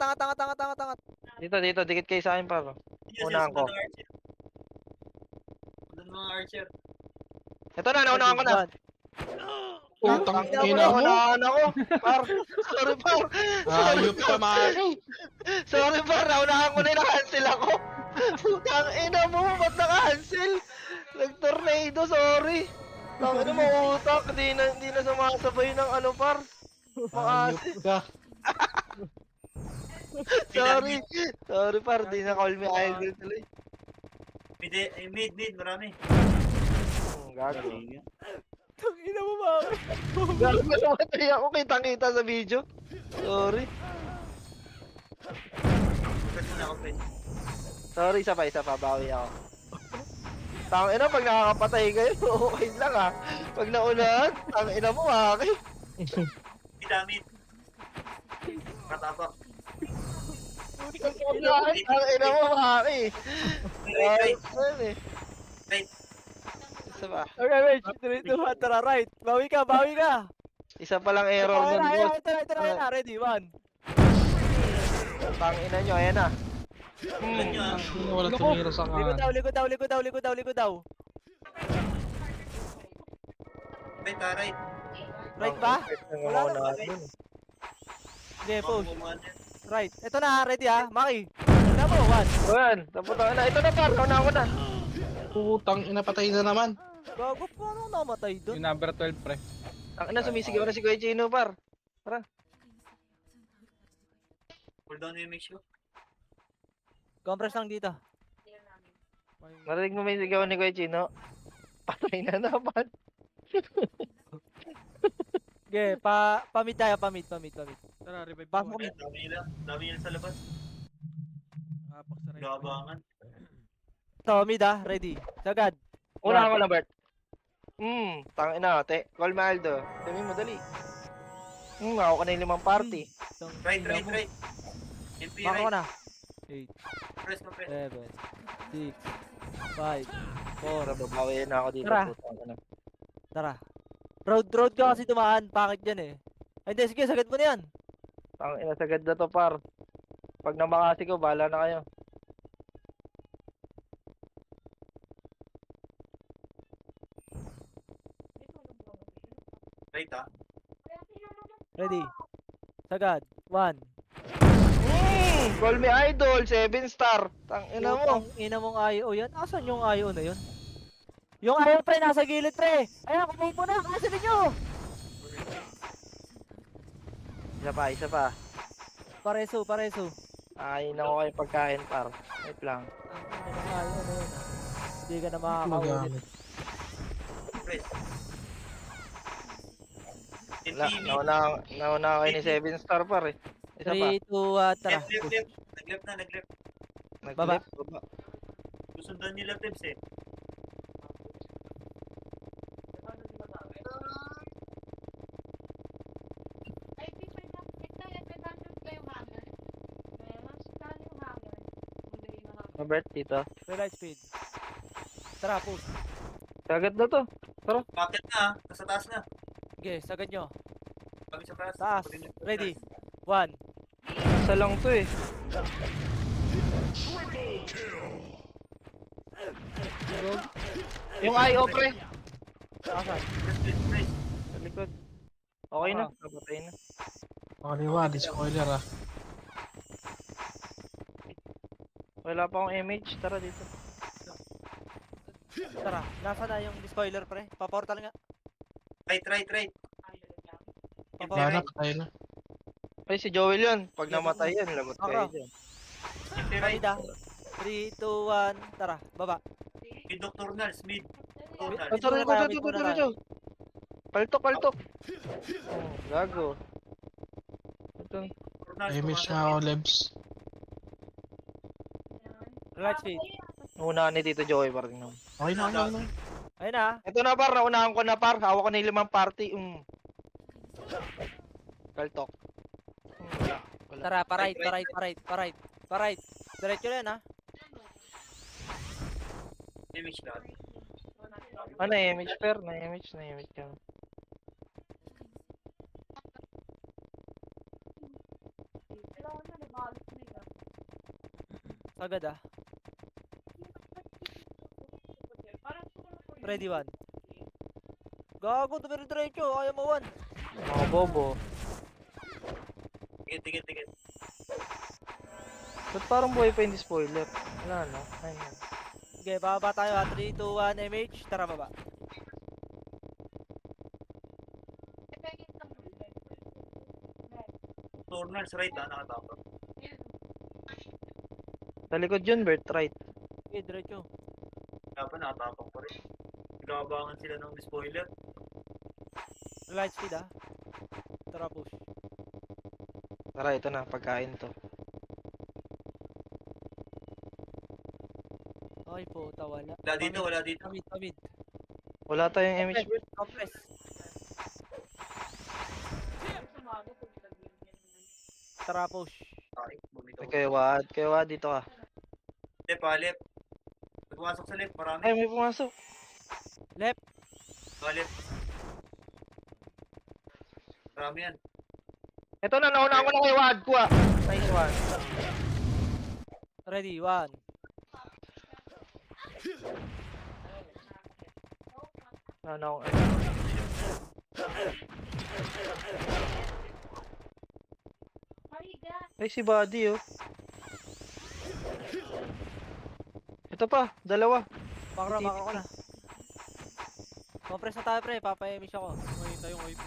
Dito. Dikit kayo sa akin, par. Unahan ko. Sundan ng mga archer. Ito na, naunahan ko na. Putang Hindi ako ina mo. Naunahan ako. Par. Sorry, par. Ayop ka, Maki. Sorry, par. Naunahan ko na yung na-cancel ako. Putang ina mo. Ba't na-cancel? Nag-tornado, sorry. Tangin na mautak. Di na sumasabay ng ano, par. Ayop ka. Sorry, par. Di na call me idol tuloy. Mid, marami. Gago. Tangina mo ba? Gago, namatay ako. Kitang-kita sa video. Sorry. Press muna ako, press. Sorry, isa pa. Bawi ako. Tangina, pag nakakapatay kayo, okay lang ah. Pag naunahan, tangina mo, Maki. Mid. Matapak. Tangina mo, Maki. Right. Right. Isa pa. Okay, wait. 3, 2, 1. Tara, right. Bawi ka. Isa pa lang error nun, boss. Ito na. Ready, 1. Tangina nyo, ayan na. Ulan nyo ah. Wala tumira sa kanan. Likod daw. Right. Right ba? Wala na. Wala na. Okay, push. Mamumuhan yan. Right. Ito na, ready Maki. Tignan mo, 1. Ayan, tapos na. Ito na, par. Nauna ako na. Putang ina, patay na naman. Gago, paano namatay doon? Yung number 12 pre. Tangina, sumisigaw na si Kuya Chino, par. Pull down yung mix ko. Compress lang dito. Narinig mo may sigaw ni Kuya Chino? Patay na naman. Okay, pamid tayo, pamid. Tara, revive Pasok ko. mid. Dami nila sa labas. Apak sa right. Gabangan. Ito, mid ready. Sagad. Una ako na, Bert. Tangina, te. Call me Aldo. Dami mo, dali. Ako ka na yung 5 party. Right. MP Mako right. na. 8, Press. 7, 6, 5, 4, Tara, babawi na ako dito. Tara. Putang ina. tara. Road ka kasi dumaan, pangit yan eh. Ay, hindi, sige, sagad mo na yan. Ang ina sagad na to, par. Pag namakasi ko, bahala na kayo. Right ah. Ready. Sagad. 1. Call me idol, 7 star. Tang ina mo. Putang ina mong IO yan. Asan yung IO na yun? Yung IO pre, nasa gilid pre. Ayan, kumain mo na. Kasabi nyo. Isa pa. Pareso. Ay, na ko kayo pagkain, par. Wait lang. Ang ina ng IO na yun ah. Hindi ka na makakaulit. Magamit. Press. Wala, TV. nauna kayo ni 7 star, par eh. Isa pa. 3, 2, tara. Left. Nag-left na, nag-left. Baba. Baba. Susundan niyo left tips eh. Ay, different na. Nagtatanong ba yung hanger? Mas kaya yung hanger. Madali na hanger. Robert, dito. Relight speed. Tara, push. Sagad na to. Bakit na ah. Nasa taas na. Okay, sagad nyo. Pag sa taas. Taas. Pag sa Ready. taas. 1. Isa lang to eh. Yung IO, pre. Asan? Press. Sa likod. Okay na. Ah. Napatay na. Kaliwa, di spoiler ah. Wala pa akong image. Tara dito. Tara, nasa na yung spoiler pre? Paportal nga. Right. Paportal. Wala na, patay na. Ay, si Joel yun. Pag Yeah, namatay yan, lagot kayo Ako. dyan. Empty right. Salida. 3, 2, 1. Tara, baba. Mid nocturnals. Mid. Oh, Nocturnals. Ito na kaya, may muna tayo. Paltok. Oh, gago. Ito. Nocturnals. Image nga ako, Lebs. Relax speed. Una ni Tito Joey pa rin naman. Okay na. Ayun na. Ito na par, naunahan ko na par. Hawak ko na yung 5 party. Paltok. Wala. Tara, pa-right. Diretso na yan ha. Image lahat. Ano image per? Na-image ka. Agad ah. Ready 1. Gago, diretso. Ayaw mo 1. Mga bobo. Tigit. Ba't parang buhay pa yung spoiler? Wala na. Ayun na. Okay, bababa tayo ha. 3, 2, 1, MH. Tara, baba. Nocturnals right ah. Nakatapos. Sa likod yun, Bert, right. Okay, diretso. Kaya pa nakatapang pa rin. Nagkakabangan sila ng spoiler. Relax speed ha. Tara, push. Tara, ito na. Pagkain to. Okay po, wala. Wala dito. Pamid. Wala tayong image. Compress. Tara, push. Ay, bumitaw. Kayo wad, dito ka. Left ah, left. Pagpasok sa left, marami. Ay, may pumasok. Left. Left. Marami yan. Ito na, nauna ko na kay Wad. Kuha. Nice one. Ready, 1. Nauna ko. Ay, si Buddy, oh. Ito pa, dalawa. Makro ko na. Compress na tayo pre, papayamish ako. Ngayon tayo ngayon.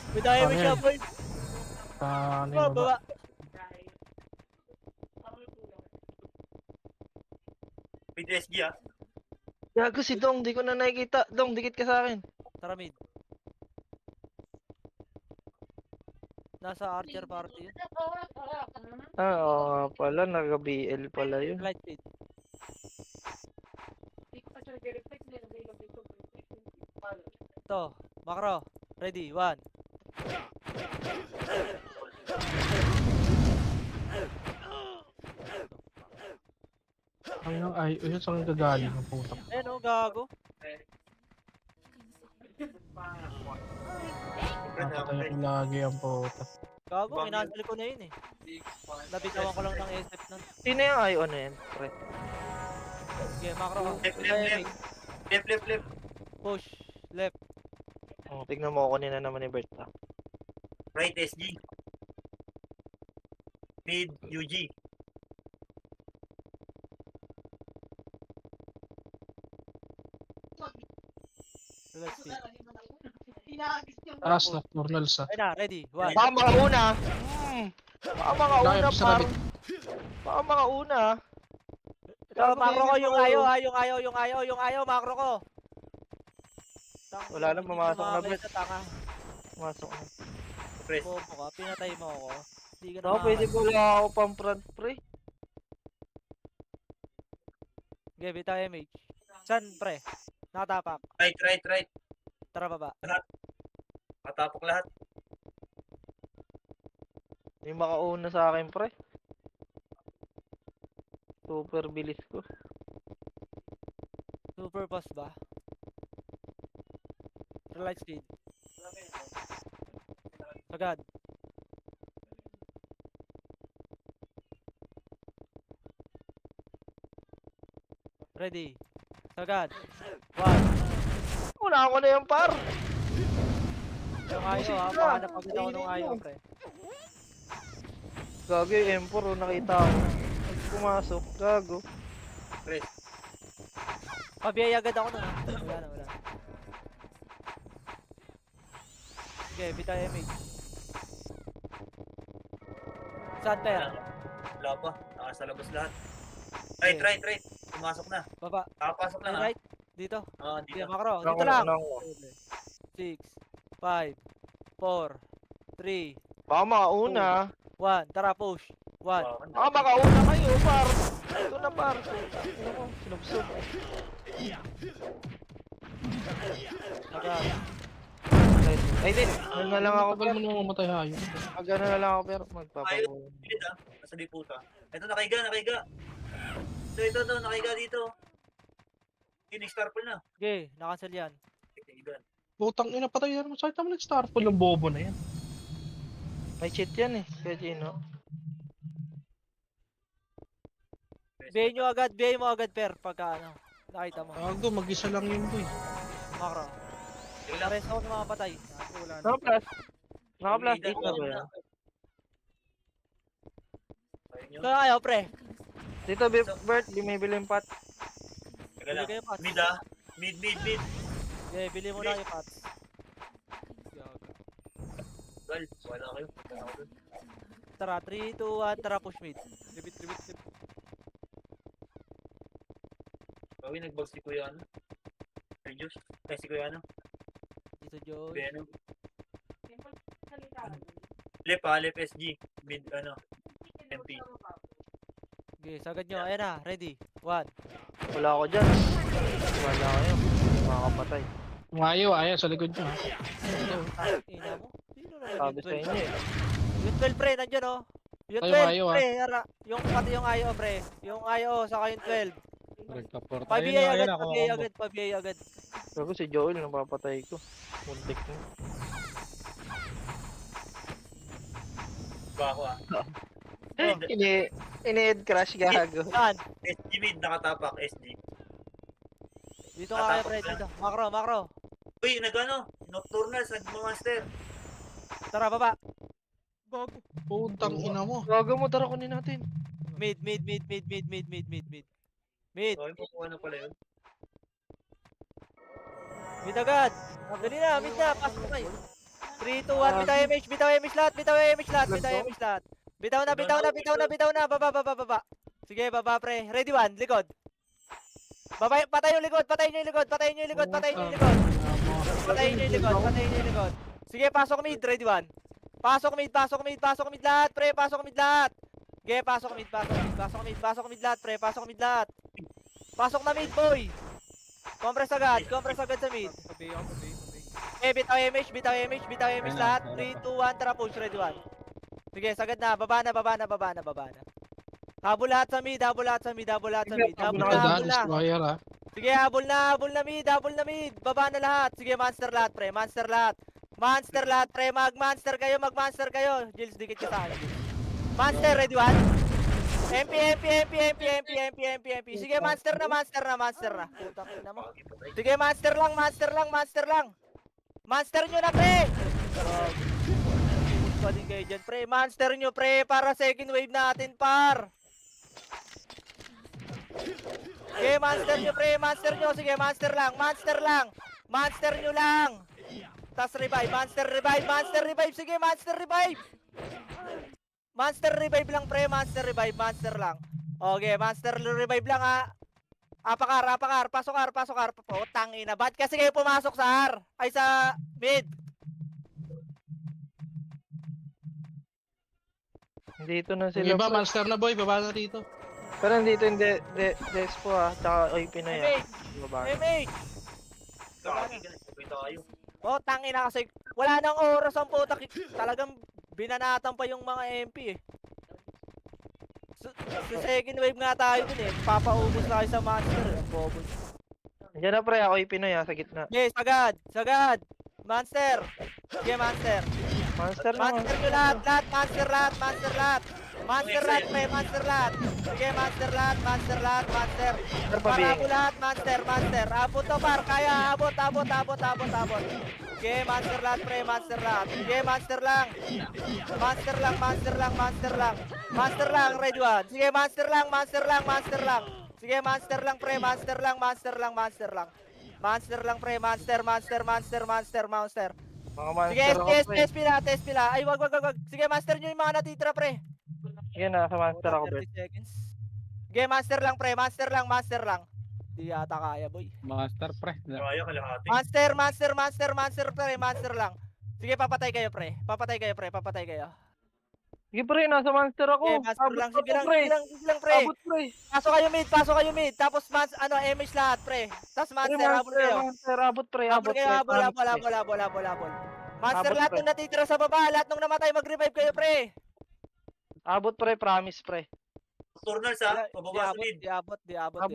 May tayo Ano siya yan? boy. Ano Oh, yung baba? baba. Mid SG ah. Gago si Dong, di ko na nakikita. Dong, dikit ka sa akin. Tara mid. Nasa Archer party yun. Ah, oo nga pala, naka-BL pala yun. Light speed. Ito, makro. Ready, 1. Ay, yun saan gagaling ang puta. Ayun oh, gago. Napatay ko lagi ang puta. Gago, kinancel ko na yun eh. Nabitawan ko lang ng SF nun. Sino yung IO na yan, pre? Sige, macro ko. Left, left, left. Left, left, left. Push. Left. Oh, tignan mo ako nila naman ni Bert ah. Right, SG. Mid, UG. Relax speed. Taas nocturnal sa. Ayun na, ready. One. Baka makauna. Baka makauna, Dahil sa par. rabbit. Baka makauna. Ito, macro ko yung ayaw ha, yung ayaw, macro ko. Wala na, pumasok na, Bert. Tanga. Masok na. Press. Bobo ka, pinatay mo ako. Hindi ka na Baka pwede ko lang ako pang front, pre. Okay, bitaw MH. San, pre? Nakatapak. Right, right, right. Tara baba. Matapok lahat. Hindi makauna sa akin, pre. Super bilis ko. Super boss ba? Relax speed. Agad. Ready. Agad. One. Una ako na yung par. Yung ayaw ha, Sige baka na, napagod ako nung kainin ayaw, mo. pre. Gago yung M4, oh, nakita ko. Pumasok, gago. Press. Pabiyay agad ako nun ha. Wala na, wala. Okay, bitaw MH. Saan tayo? Wala pa. Nakasa labas lahat. Right, Okay. right, right. Pumasok na. Baba. Nakapasok na ha. Right? Dito. Ah, Sige, dito. macro. Unang Dito lang. 6, 5, 4, 3, Baka makauna. 1. Tara, push. 1. Wow, Baka makauna kayo, par. Ito na, par. Ano ko, sinubsob. Agad. Ay, din. Ano na lang ako, Tagal par. mo nung mamatay hayo. Agano na lang ako, pero magpapakuha. Pilit ah. Nasa liputa. Ito, nakaiga, nakaiga. Ito, nakaiga dito. Yun, star pool na. Okay, nakancel yan. Nakaiga. Putang ina, patay na naman. Sakit naman nag-starfall ng bobo na yan. May cheat yan eh, kaya Gino. Biyahin mo agad, per, pagka ano, nakita mo. Gago, mag-isa lang yun, boy. Macro. Sige lang. Pares ako na mga patay. Wala na. Naka-plus. Naka-plus, Umiida 8 na ba yan? Ayun yun. Ito ayaw, pre. Dito, Bert, bumibili yung pot. Teka Bili lang. kayo pots. Mid ah. Mid, mid, mid. Okay, bili mo na yung pots. Well, wala kayo. Wala ako dun. Tara, 3, 2, 1, tara, push mid. Libit, libit, libit. Bawi, nag-bug si Kuya ano. Reduce. Ay, si Kuya ano. Dito, Joe. Venom. Lip ah, lip SG. Mid, ano. MP. Okay, sagad nyo. Ayan na, ready. 1. Wala ako dyan. Wala kayo. Makakapatay. Ayaw, sa likod nyo. Ha? Ina mo. Sino naman Sabi yung sa 12? inyo eh. Yung 12, pre, nandyan oh. Yung Ayaw, 12, ayaw, pre, ara. Yung pati yung ayaw, pre. Yung ayaw, saka yung 12. Nagka-port. Pabiyay agad, pabiyay agad. Sabi si Joel, napapatay ko. Muntik na. Ba ako ah. Oh. Ini-head crash gago. Saan? SG mid, nakatapak. SG. Dito nga kayo, pre, dito. Macro, macro. Uy, nag-ano? Nocturnals, nag-master. Tara, baba. Gago. Putang ina mo. Gago mo, tara kunin natin. Mid, mid, mid, mid, mid, mid, mid, mid, mid. Mid, So, yung kukuha na pala yun. mid agad. Dali na, mid na, pasok na kayo. 3, 2, 1, bitaw MH, bitaw MH lahat, bitaw MH lahat, bitaw MH lahat. Bitaw na, bitaw na, bitaw na, bitaw na, baba, baba, baba. Sige, baba, pre. Ready, 1, likod. Baba, patay yung likod, patay nyo yung likod, patay nyo yung likod, patay nyo yung likod. Patayin nyo yung likod, patayin nyo yung likod. Sige, pasok mid, ready, 1. Pasok mid, pasok mid, pasok mid lahat, pre, pasok mid lahat. Sige, pasok mid, pasok mid, pasok mid, pasok mid lahat, pre, pasok mid lahat. Pasok na mid, boy. Compress agad sa mid. Pabay ako, pabay, pabay. Eh, bitaw MH, bitaw MH, bitaw MH Ayun na, lahat. ayun 3, 2, 1, tara push, ready, 1. Sige, sagad na, baba na, baba na, baba na, baba na. Habol lahat sa mid, habol lahat sa mid, habol lahat sa mid. Habol Habol na, na, habol na. Destroyer ah. Sige, habol na mid. Baba na lahat. Sige, monster lahat, pre. Monster lahat, pre. Mag-monster kayo. Jills, dikit ka sa akin. Jills. Monster, ready one. MP. Sige, monster na. Putang ina mo. Sige, monster lang. Monster nyo na, pre. Pumunta pa din kayo dyan, pre. Monster nyo, pre. Para second wave natin, par. Sige, monster nyo, pre. Monster nyo. Sige, monster lang. Monster nyo lang. Tas revive. Monster revive. Sige, monster revive. Monster revive lang, pre. Monster lang. Okay, monster revive lang, ha. Apakar. Pasok, Putang ina. Ba't kasi kayo pumasok sa R? Ay, sa mid. Dito na Yung sila. iba, pre. monster na boy, baba na dito. Pero nandito yung Despo ah. Tsaka oy Pinoy ah. Baba. MH. Kagi ka, sabay tayo. Putang ina kasi wala nang oras ang puta. Talagang binanatan pa yung mga MP eh. Sa second wave nga tayo dun eh. Papaubos na kayo sa monster eh. Ang bobo. Diyan na pre, ako yung Pinoy ah, sa gitna. Okay, sagad. Monster. Sige, monster. Monster na. Monster nyo lahat. Monster lahat. Pre, monster lahat. Sige, monster lahat. Monster pa, Para Bing. lahat, monster. Abot to, par. Kaya, abot. Sige, monster lahat, pre, monster lahat. Sige, monster lang. Monster lang, ready one. Sige, monster lang. Sige, monster lang, pre, monster lang. Monster lang, pre, monster. Mga Sige, monster ako pre. SP la. Ay, wag. Sige, master nyo yung mga natitira, pre. Yan na, sa monster ako pre. 30 seconds. Sige, master lang, pre. Master lang. Di yata kaya, boy. Master pre. Kaya kalahati. Monster, pre. Monster lang. Sige, papatay kayo, pre. Sige pre, nasa monster ako. Sige, master lang. Sige lang, pre. Abot pre. Pasok kayo mid. Tapos, MH lahat, pre. Tapos, monster, habol kayo. Abot pre. Habol. Monster, Abot, lahat pre. nung natitira sa baba. Lahat nung namatay, mag-revive kayo, pre. Abot pre, promise pre. Turnals ha, pababa sa mid. Di abot.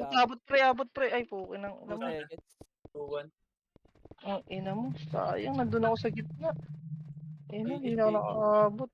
Abot pre. Ay, pukin ng ina 2 mo. seconds. 2-1. Ang ina mo. Sayang, nandun ako sa gitna. Ina, Sige, hindi na ako sige. nakaabot.